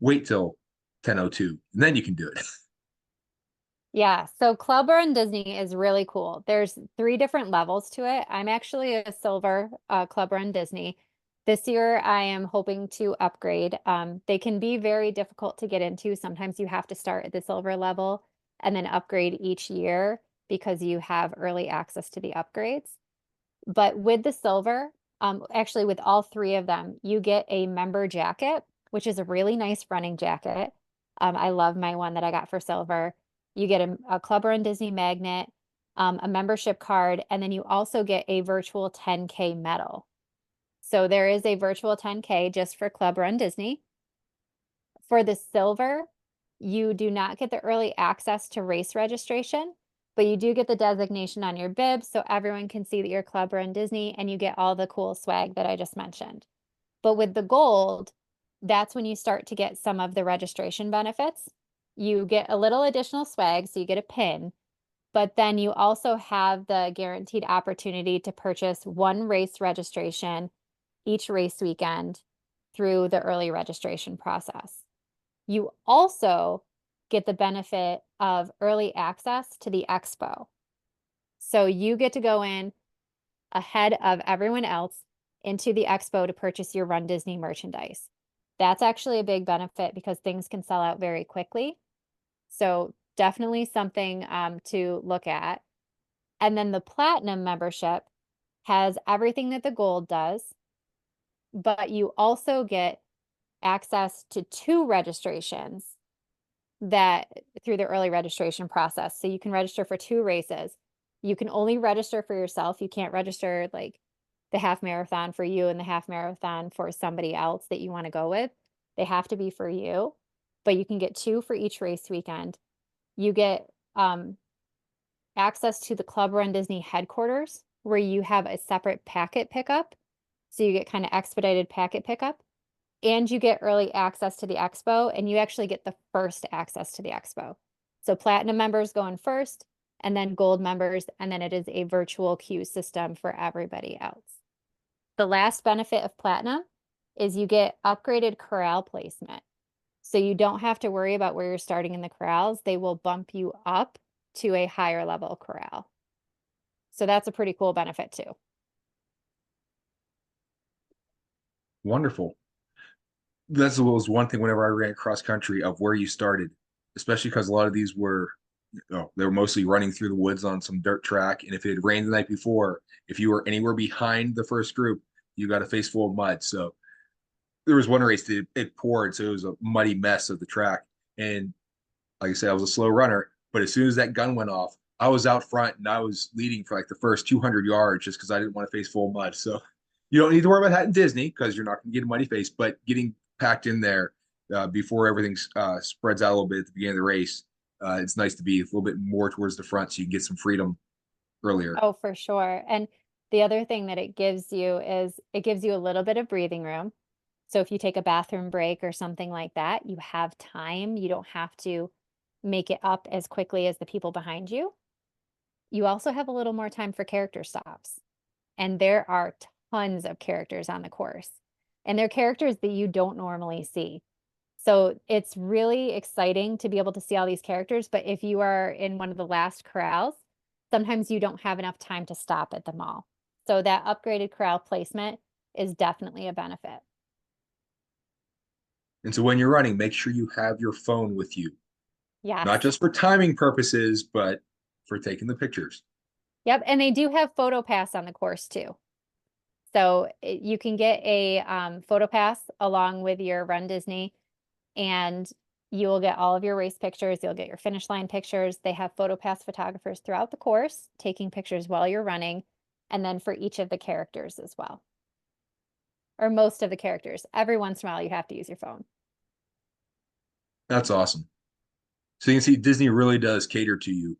wait till 10:02, and then you can do it. Yeah, so Club Run Disney is really cool. There's 3 different levels to it. I'm actually a silver Club Run Disney. This year, I am hoping to upgrade. They can be very difficult to get into. Sometimes you have to start at the silver level and then upgrade each year because you have early access to the upgrades. But with the silver, actually with all 3 of them, you get a member jacket, which is a really nice running jacket. I love my one that I got for silver. You get a Club Run Disney magnet, a membership card, and then you also get a virtual 10K medal. So there is a virtual 10K just for Club Run Disney. For the silver, you do not get the early access to race registration, but you do get the designation on your bib so everyone can see that you're Club Run Disney and you get all the cool swag that I just mentioned. But with the gold, that's when you start to get some of the registration benefits. You get a little additional swag, so you get a pin, but then you also have the guaranteed opportunity to purchase 1 race registration each race weekend through the early registration process. You also get the benefit of early access to the expo. So you get to go in ahead of everyone else into the expo to purchase your Run Disney merchandise. That's actually a big benefit because things can sell out very quickly. So definitely something to look at. And then the platinum membership has everything that the gold does, but you also get access to 2 registrations that through the early registration process. So you can register for 2 races. You can only register for yourself. You can't register like the half marathon for you and the half marathon for somebody else that you want to go with. They have to be for you, but you can get 2 for each race weekend. You get access to the Club Run Disney headquarters where you have a separate packet pickup. So you get kind of expedited packet pickup. And you get early access to the expo, and you actually get the first access to the expo. So platinum members go in first, and then gold members, and then it is a virtual queue system for everybody else. The last benefit of platinum is you get upgraded corral placement. So you don't have to worry about where you're starting in the corrals. They will bump you up to a higher level corral. So that's a pretty cool benefit too. Wonderful. That was one thing whenever I ran cross country of where you started, especially because a lot of these were, they were mostly running through the woods on some dirt track. And if it had rained the night before, if you were anywhere behind the first group, you got a face full of mud. So there was one race that it poured, so it was a muddy mess of the track. And like I said, I was a slow runner, but as soon as that gun went off, I was out front and I was leading for like the first 200 yards just because I didn't want to face full of mud. So you don't need to worry about that in Disney because you're not going to get a muddy face, but getting packed in there before everything spreads out a little bit at the beginning of the race, it's nice to be a little bit more towards the front so you can get some freedom earlier. Oh, for sure. And the other thing that it gives you is it gives you a little bit of breathing room. So if you take a bathroom break or something like that, you have time. You don't have to make it up as quickly as the people behind you. You also have a little more time for character stops. And there are tons of characters on the course. And they're characters that you don't normally see. So it's really exciting to be able to see all these characters. But if you are in one of the last corrals, sometimes you don't have enough time to stop at the mall. So that upgraded corral placement is definitely a benefit. And so when you're running, make sure you have your phone with you, Yes. not just for timing purposes, but for taking the pictures. Yep. And they do have photo pass on the course too. So you can get a photo pass along with your Run Disney, and you will get all of your race pictures. You'll get your finish line pictures. They have photo pass photographers throughout the course taking pictures while you're running, and then for each of the characters as well. Or most of the characters. Every once in a while, you have to use your phone. That's awesome. So you can see Disney really does cater to you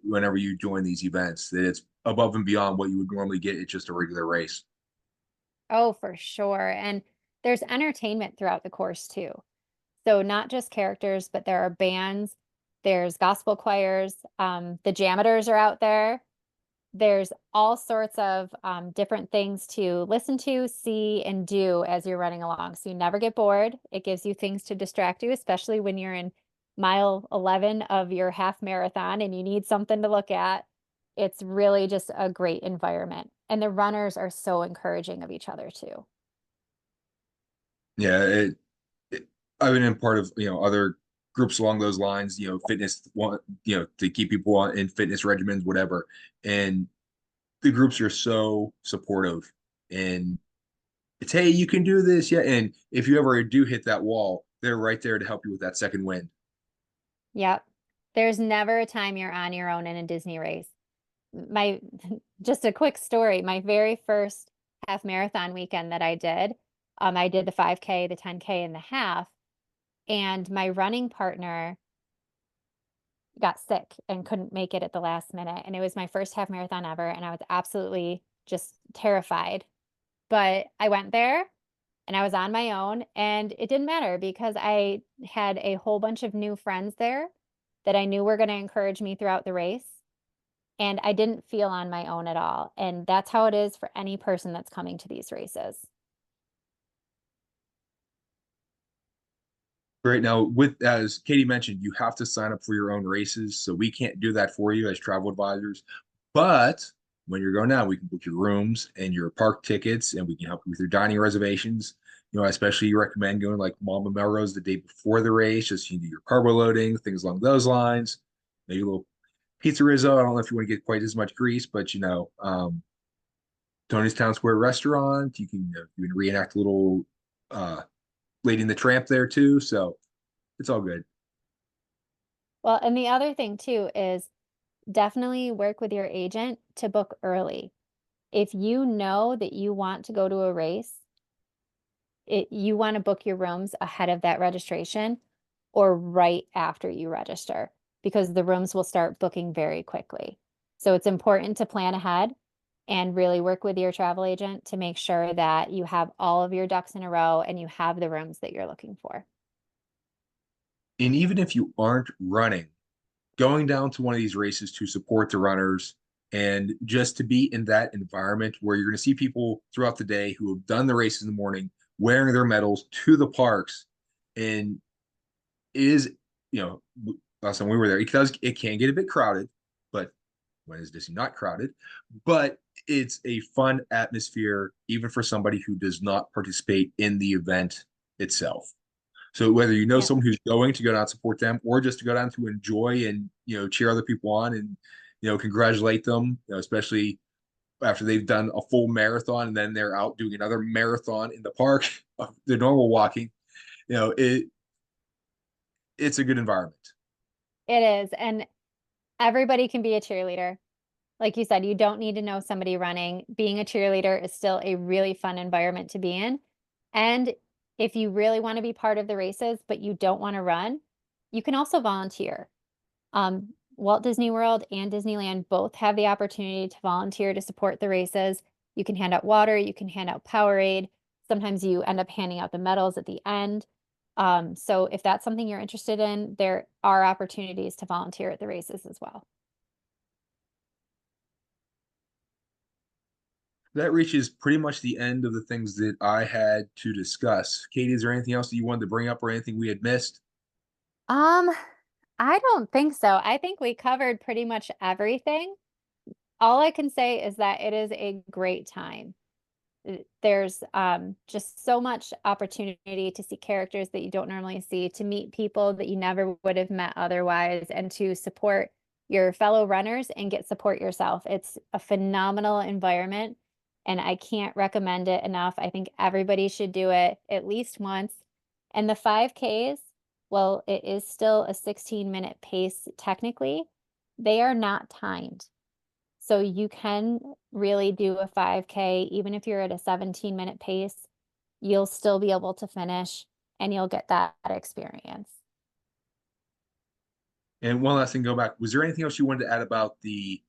whenever you join these events, that it's above and beyond what you would normally get at just a regular race. Oh, for sure. And there's entertainment throughout the course too. So not just characters, but there are bands, there's gospel choirs, the janitors are out there. There's all sorts of different things to listen to, see, and do as you're running along. So you never get bored. It gives you things to distract you, especially when you're in mile 11 of your half marathon and you need something to look at. It's really just a great environment. And the runners are so encouraging of each other too. Yeah, I've been in part of other groups along those lines, fitness, to keep people in fitness regimens, whatever, and the groups are so supportive, and it's, hey, you can do this, yeah, and if you ever do hit that wall, they're right there to help you with that second wind. Yep. There's never a time you're on your own in a Disney race. My just a quick story, my very first half marathon weekend that I did the 5K, the 10K, and the half, and my running partner got sick and couldn't make it at the last minute, and it was my first half marathon ever, and I was absolutely just terrified. But I went there, and I was on my own, and it didn't matter because I had a whole bunch of new friends there that I knew were gonna encourage me throughout the race, and I didn't feel on my own at all, and that's how it is for any person that's coming to these races. Right now, with as Katie mentioned, you have to sign up for your own races, so we can't do that for you as travel advisors. But when you're going now, we can book your rooms and your park tickets, and we can help you with your dining reservations. I especially recommend going like Mama Melrose the day before the race, just you can do your carbo loading, things along those lines. Maybe a little pizza rizzo. I don't know if you want to get quite as much grease, but Tony's Town Square restaurant. You can reenact a little uh, Lady in the Tramp there too. So it's all good. Well, and the other thing too is definitely work with your agent to book early. If you know that you want to go to a race, you want to book your rooms ahead of that registration or right after you register because the rooms will start booking very quickly. So it's important to plan ahead and really work with your travel agent to make sure that you have all of your ducks in a row and you have the rooms that you're looking for. And even if you aren't running, going down to one of these races to support the runners and just to be in that environment where you're going to see people throughout the day who have done the races in the morning wearing their medals to the parks, and it is, last time we were there, it can get a bit crowded, but when is Disney not crowded? But it's a fun atmosphere even for somebody who does not participate in the event itself. So whether Yeah. someone who's going to go down and support them, or just to go down to enjoy and cheer other people on and congratulate them, especially after they've done a full marathon and then they're out doing another marathon in the park, the normal walking, it's a good environment. It is. And everybody can be a cheerleader. Like you said, you don't need to know somebody running. Being a cheerleader is still a really fun environment to be in. And if you really want to be part of the races, but you don't want to run, you can also volunteer. Walt Disney World and Disneyland both have the opportunity to volunteer to support the races. You can hand out water, you can hand out Powerade. Sometimes you end up handing out the medals at the end. So if that's something you're interested in, there are opportunities to volunteer at the races as well. That reaches pretty much the end of the things that I had to discuss. Katie, is there anything else that you wanted to bring up or anything we had missed? Um, I don't think so. I think we covered pretty much everything. All I can say is that it is a great time. There's just so much opportunity to see characters that you don't normally see, to meet people that you never would have met otherwise, and to support your fellow runners and get support yourself. It's a phenomenal environment, and I can't recommend it enough. I think everybody should do it at least once. And the 5Ks, well, it is still a 16-minute pace technically. They are not timed. So you can really do a 5K, even if you're at a 17-minute pace, you'll still be able to finish and you'll get that experience. And one last thing, go back. Was there anything else you wanted to add about the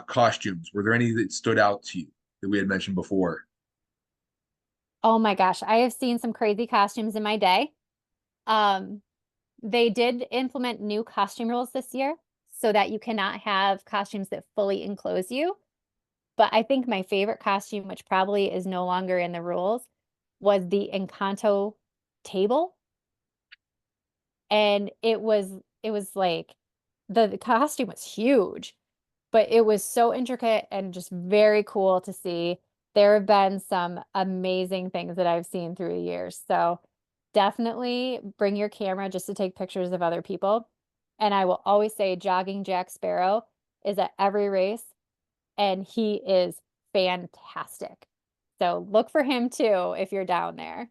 costumes? Were there any that stood out to you that we had mentioned before? Oh my gosh, I have seen some crazy costumes in my day. Um, they did implement new costume rules this year so that you cannot have costumes that fully enclose you. But I think my favorite costume, which probably is no longer in the rules, was the Encanto table. And it was like the costume was huge, but it was so intricate and just very cool to see. There have been some amazing things that I've seen through the years. So definitely bring your camera just to take pictures of other people. And I will always say Jogging Jack Sparrow is at every race and he is fantastic. So look for him too if you're down there.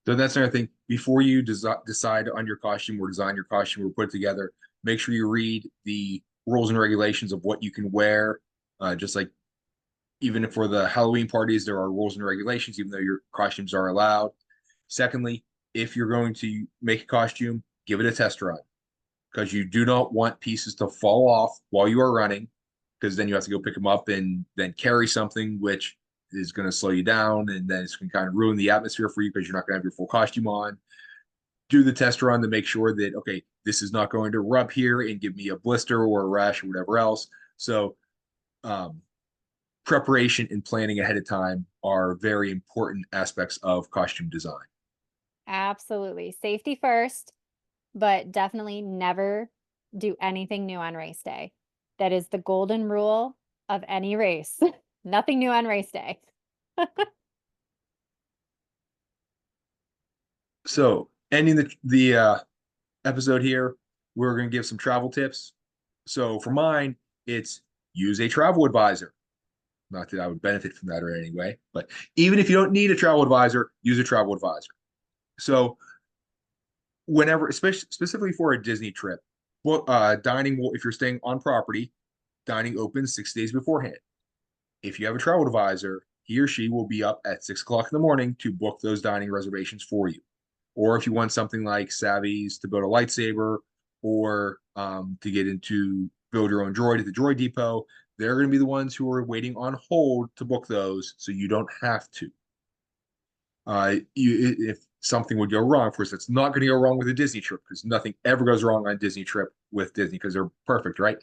So that's another thing. Before you decide on your costume or design your costume or put it together, make sure you read the rules and regulations of what you can wear. Just like even for the Halloween parties, there are rules and regulations, even though your costumes are allowed. Secondly, if you're going to make a costume, give it a test run because you do not want pieces to fall off while you are running, because then you have to go pick them up and then carry something, which is going to slow you down, and then it's going to kind of ruin the atmosphere for you because you're not going to have your full costume on. Do the test run to make sure that, okay, this is not going to rub here and give me a blister or a rash or whatever else. So um, preparation and planning ahead of time are very important aspects of costume design. Absolutely. Safety first, but definitely never do anything new on race day. That is the golden rule of any race. Nothing new on race day. So ending the episode here, we're going to give some travel tips. So for mine, it's use a travel advisor. Not that I would benefit from that or anyway, but even if you don't need a travel advisor, use a travel advisor. So whenever, especially specifically for a Disney trip, well, dining will, if you're staying on property, dining opens 6 days beforehand. If you have a travel advisor, he or she will be up at 6 o'clock in the morning to book those dining reservations for you. Or if you want something like Savvy's to build a lightsaber or to get into build your own droid at the droid depot, they're going to be the ones who are waiting on hold to book those so you don't have to. If something would go wrong, of course, it's not going to go wrong with a Disney trip because nothing ever goes wrong on a Disney trip with Disney because they're perfect, right?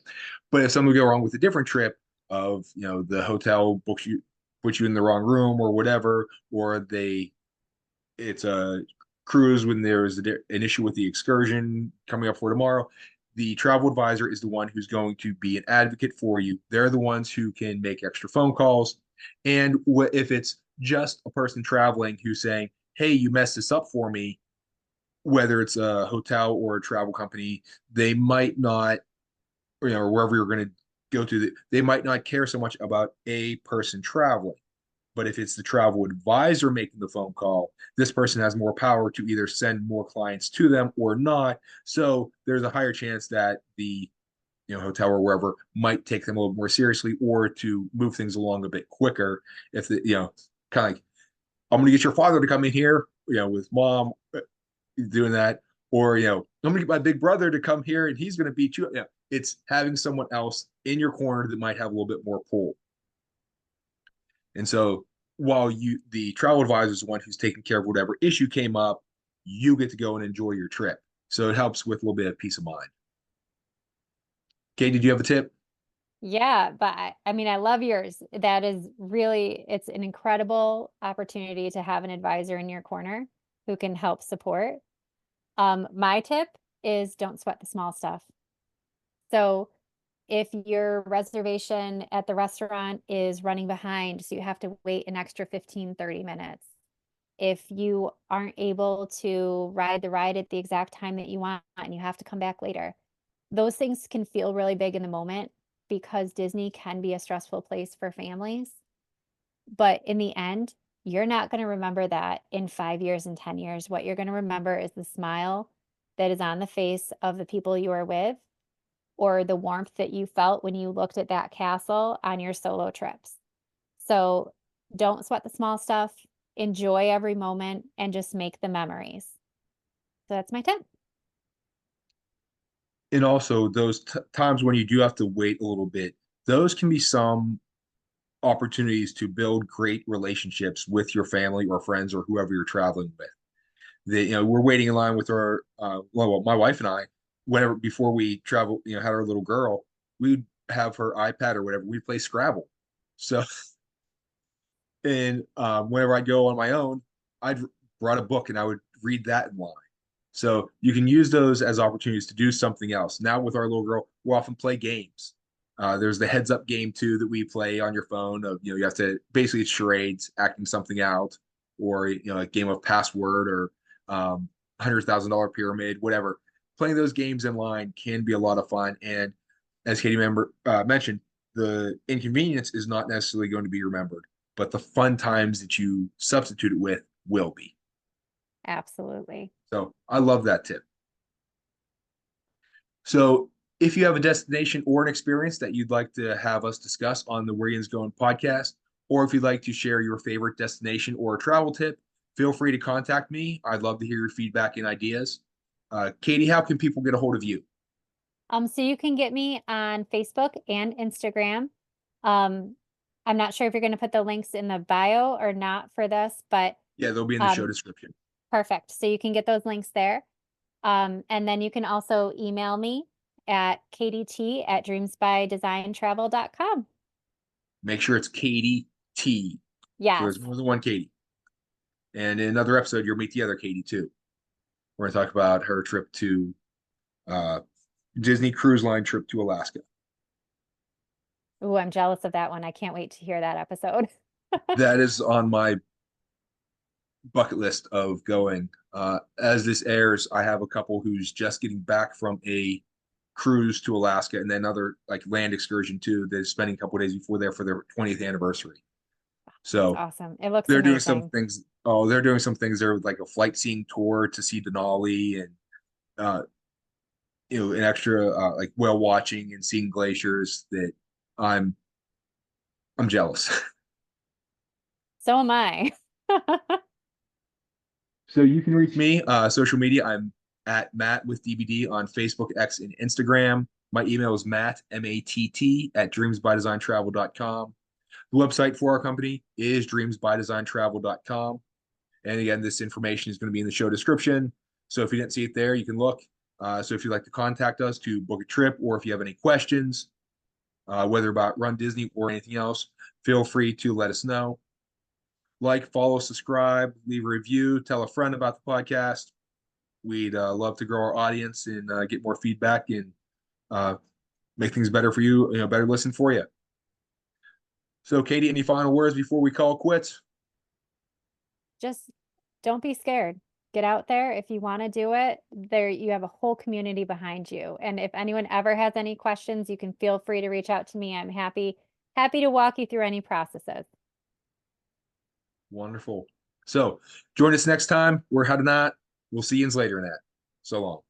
But if something would go wrong with a different trip, of the hotel books you puts you in the wrong room or whatever, or it's a cruise when there's an issue with the excursion coming up for tomorrow, the travel advisor is the one who's going to be an advocate for you. They're the ones who can make extra phone calls. And if it's just a person traveling who's saying, hey, you messed this up for me, whether it's a hotel or a travel company, they might not, or wherever you're going to go to, they might not care so much about a person traveling. But if it's the travel advisor making the phone call, this person has more power to either send more clients to them or not. So there's a higher chance that the hotel or wherever might take them a little more seriously or to move things along a bit quicker. If the kind of like, I'm going to get your father to come in here, with mom doing that, or I'm going to get my big brother to come here and he's going to beat you. It's having someone else in your corner that might have a little bit more pull. And so while the travel advisor is the one who's taking care of whatever issue came up, you get to go and enjoy your trip. So it helps with a little bit of peace of mind. Okay, did you have a tip? Yeah, but I mean, I love yours. That is really, it's an incredible opportunity to have an advisor in your corner who can help support. My tip is don't sweat the small stuff. So if your reservation at the restaurant is running behind, so you have to wait an extra 15, 30 minutes. If you aren't able to ride the ride at the exact time that you want and you have to come back later, those things can feel really big in the moment because Disney can be a stressful place for families. But in the end, you're not going to remember that in 5 years and 10 years. What you're going to remember is the smile that is on the face of the people you are with or the warmth that you felt when you looked at that castle on your solo trips. So don't sweat the small stuff, enjoy every moment, and just make the memories. So that's my tip. And also those times when you do have to wait a little bit, those can be some opportunities to build great relationships with your family or friends or whoever you're traveling with. We're waiting in line with our well, my wife and I, whenever before we travel, had our little girl, we'd have her iPad or whatever, we'd play Scrabble. So, and whenever I go on my own, I'd brought a book and I would read that in line. So you can use those as opportunities to do something else. Now with our little girl, we'll often play games. There's the heads up game too that we play on your phone. Of you have to basically it's charades, acting something out, or a game of password or $100,000 pyramid, whatever. Playing those games in line can be a lot of fun. And as Katie mentioned, the inconvenience is not necessarily going to be remembered, but the fun times that you substitute it with will be. Absolutely. So I love that tip. So if you have a destination or an experience that you'd like to have us discuss on the Yinz Goin podcast, or if you'd like to share your favorite destination or travel tip, feel free to contact me. I'd love to hear your feedback and ideas. Katie, how can people get a hold of you? So you can get me on Facebook and Instagram. I'm not sure if you're going to put the links in the bio or not for this, but Yeah, they'll be in the show description. perfect. So you can get those links there. And then you can also email me at kdt@dreamsbydesigntravel.com. Make sure it's Katie T. So Yes. there's more than one Katie. And in another episode, you'll meet the other Katie too. We're going to talk about her trip to Disney Cruise Line trip to Alaska. Ooh, I'm jealous of that one. I can't wait to hear that episode. That is on my bucket list of going. As this airs, I have a couple who's just getting back from a cruise to Alaska and then other like land excursion too. They're spending a couple days before there for their 20th anniversary. So That's awesome. It looks they're amazing. doing some things. Oh, they're doing some things there with like a flight scene tour to see Denali and an extra like whale watching and seeing glaciers that I'm jealous. So am I. So you can reach me social media. I'm at Matt with DBD on Facebook, X, and Instagram. My email is matt @dreamsbydesigntravel.com. The website for our company is dreamsbydesigntravel.com. And again, this information is going to be in the show description. So if you didn't see it there, you can look. So if you'd like to contact us to book a trip, or if you have any questions, whether about runDisney or anything else, feel free to let us know. Like, follow, subscribe, leave a review, tell a friend about the podcast. We'd love to grow our audience and get more feedback and make things better for you, better listen for you. So, Katie, any final words before we call quits? Just don't be scared. Get out there. If you want to do it, there you have a whole community behind you. And if anyone ever has any questions, you can feel free to reach out to me. I'm happy to walk you through any processes. Wonderful. So join us next time. We're heading out. We'll see you later in that. So long.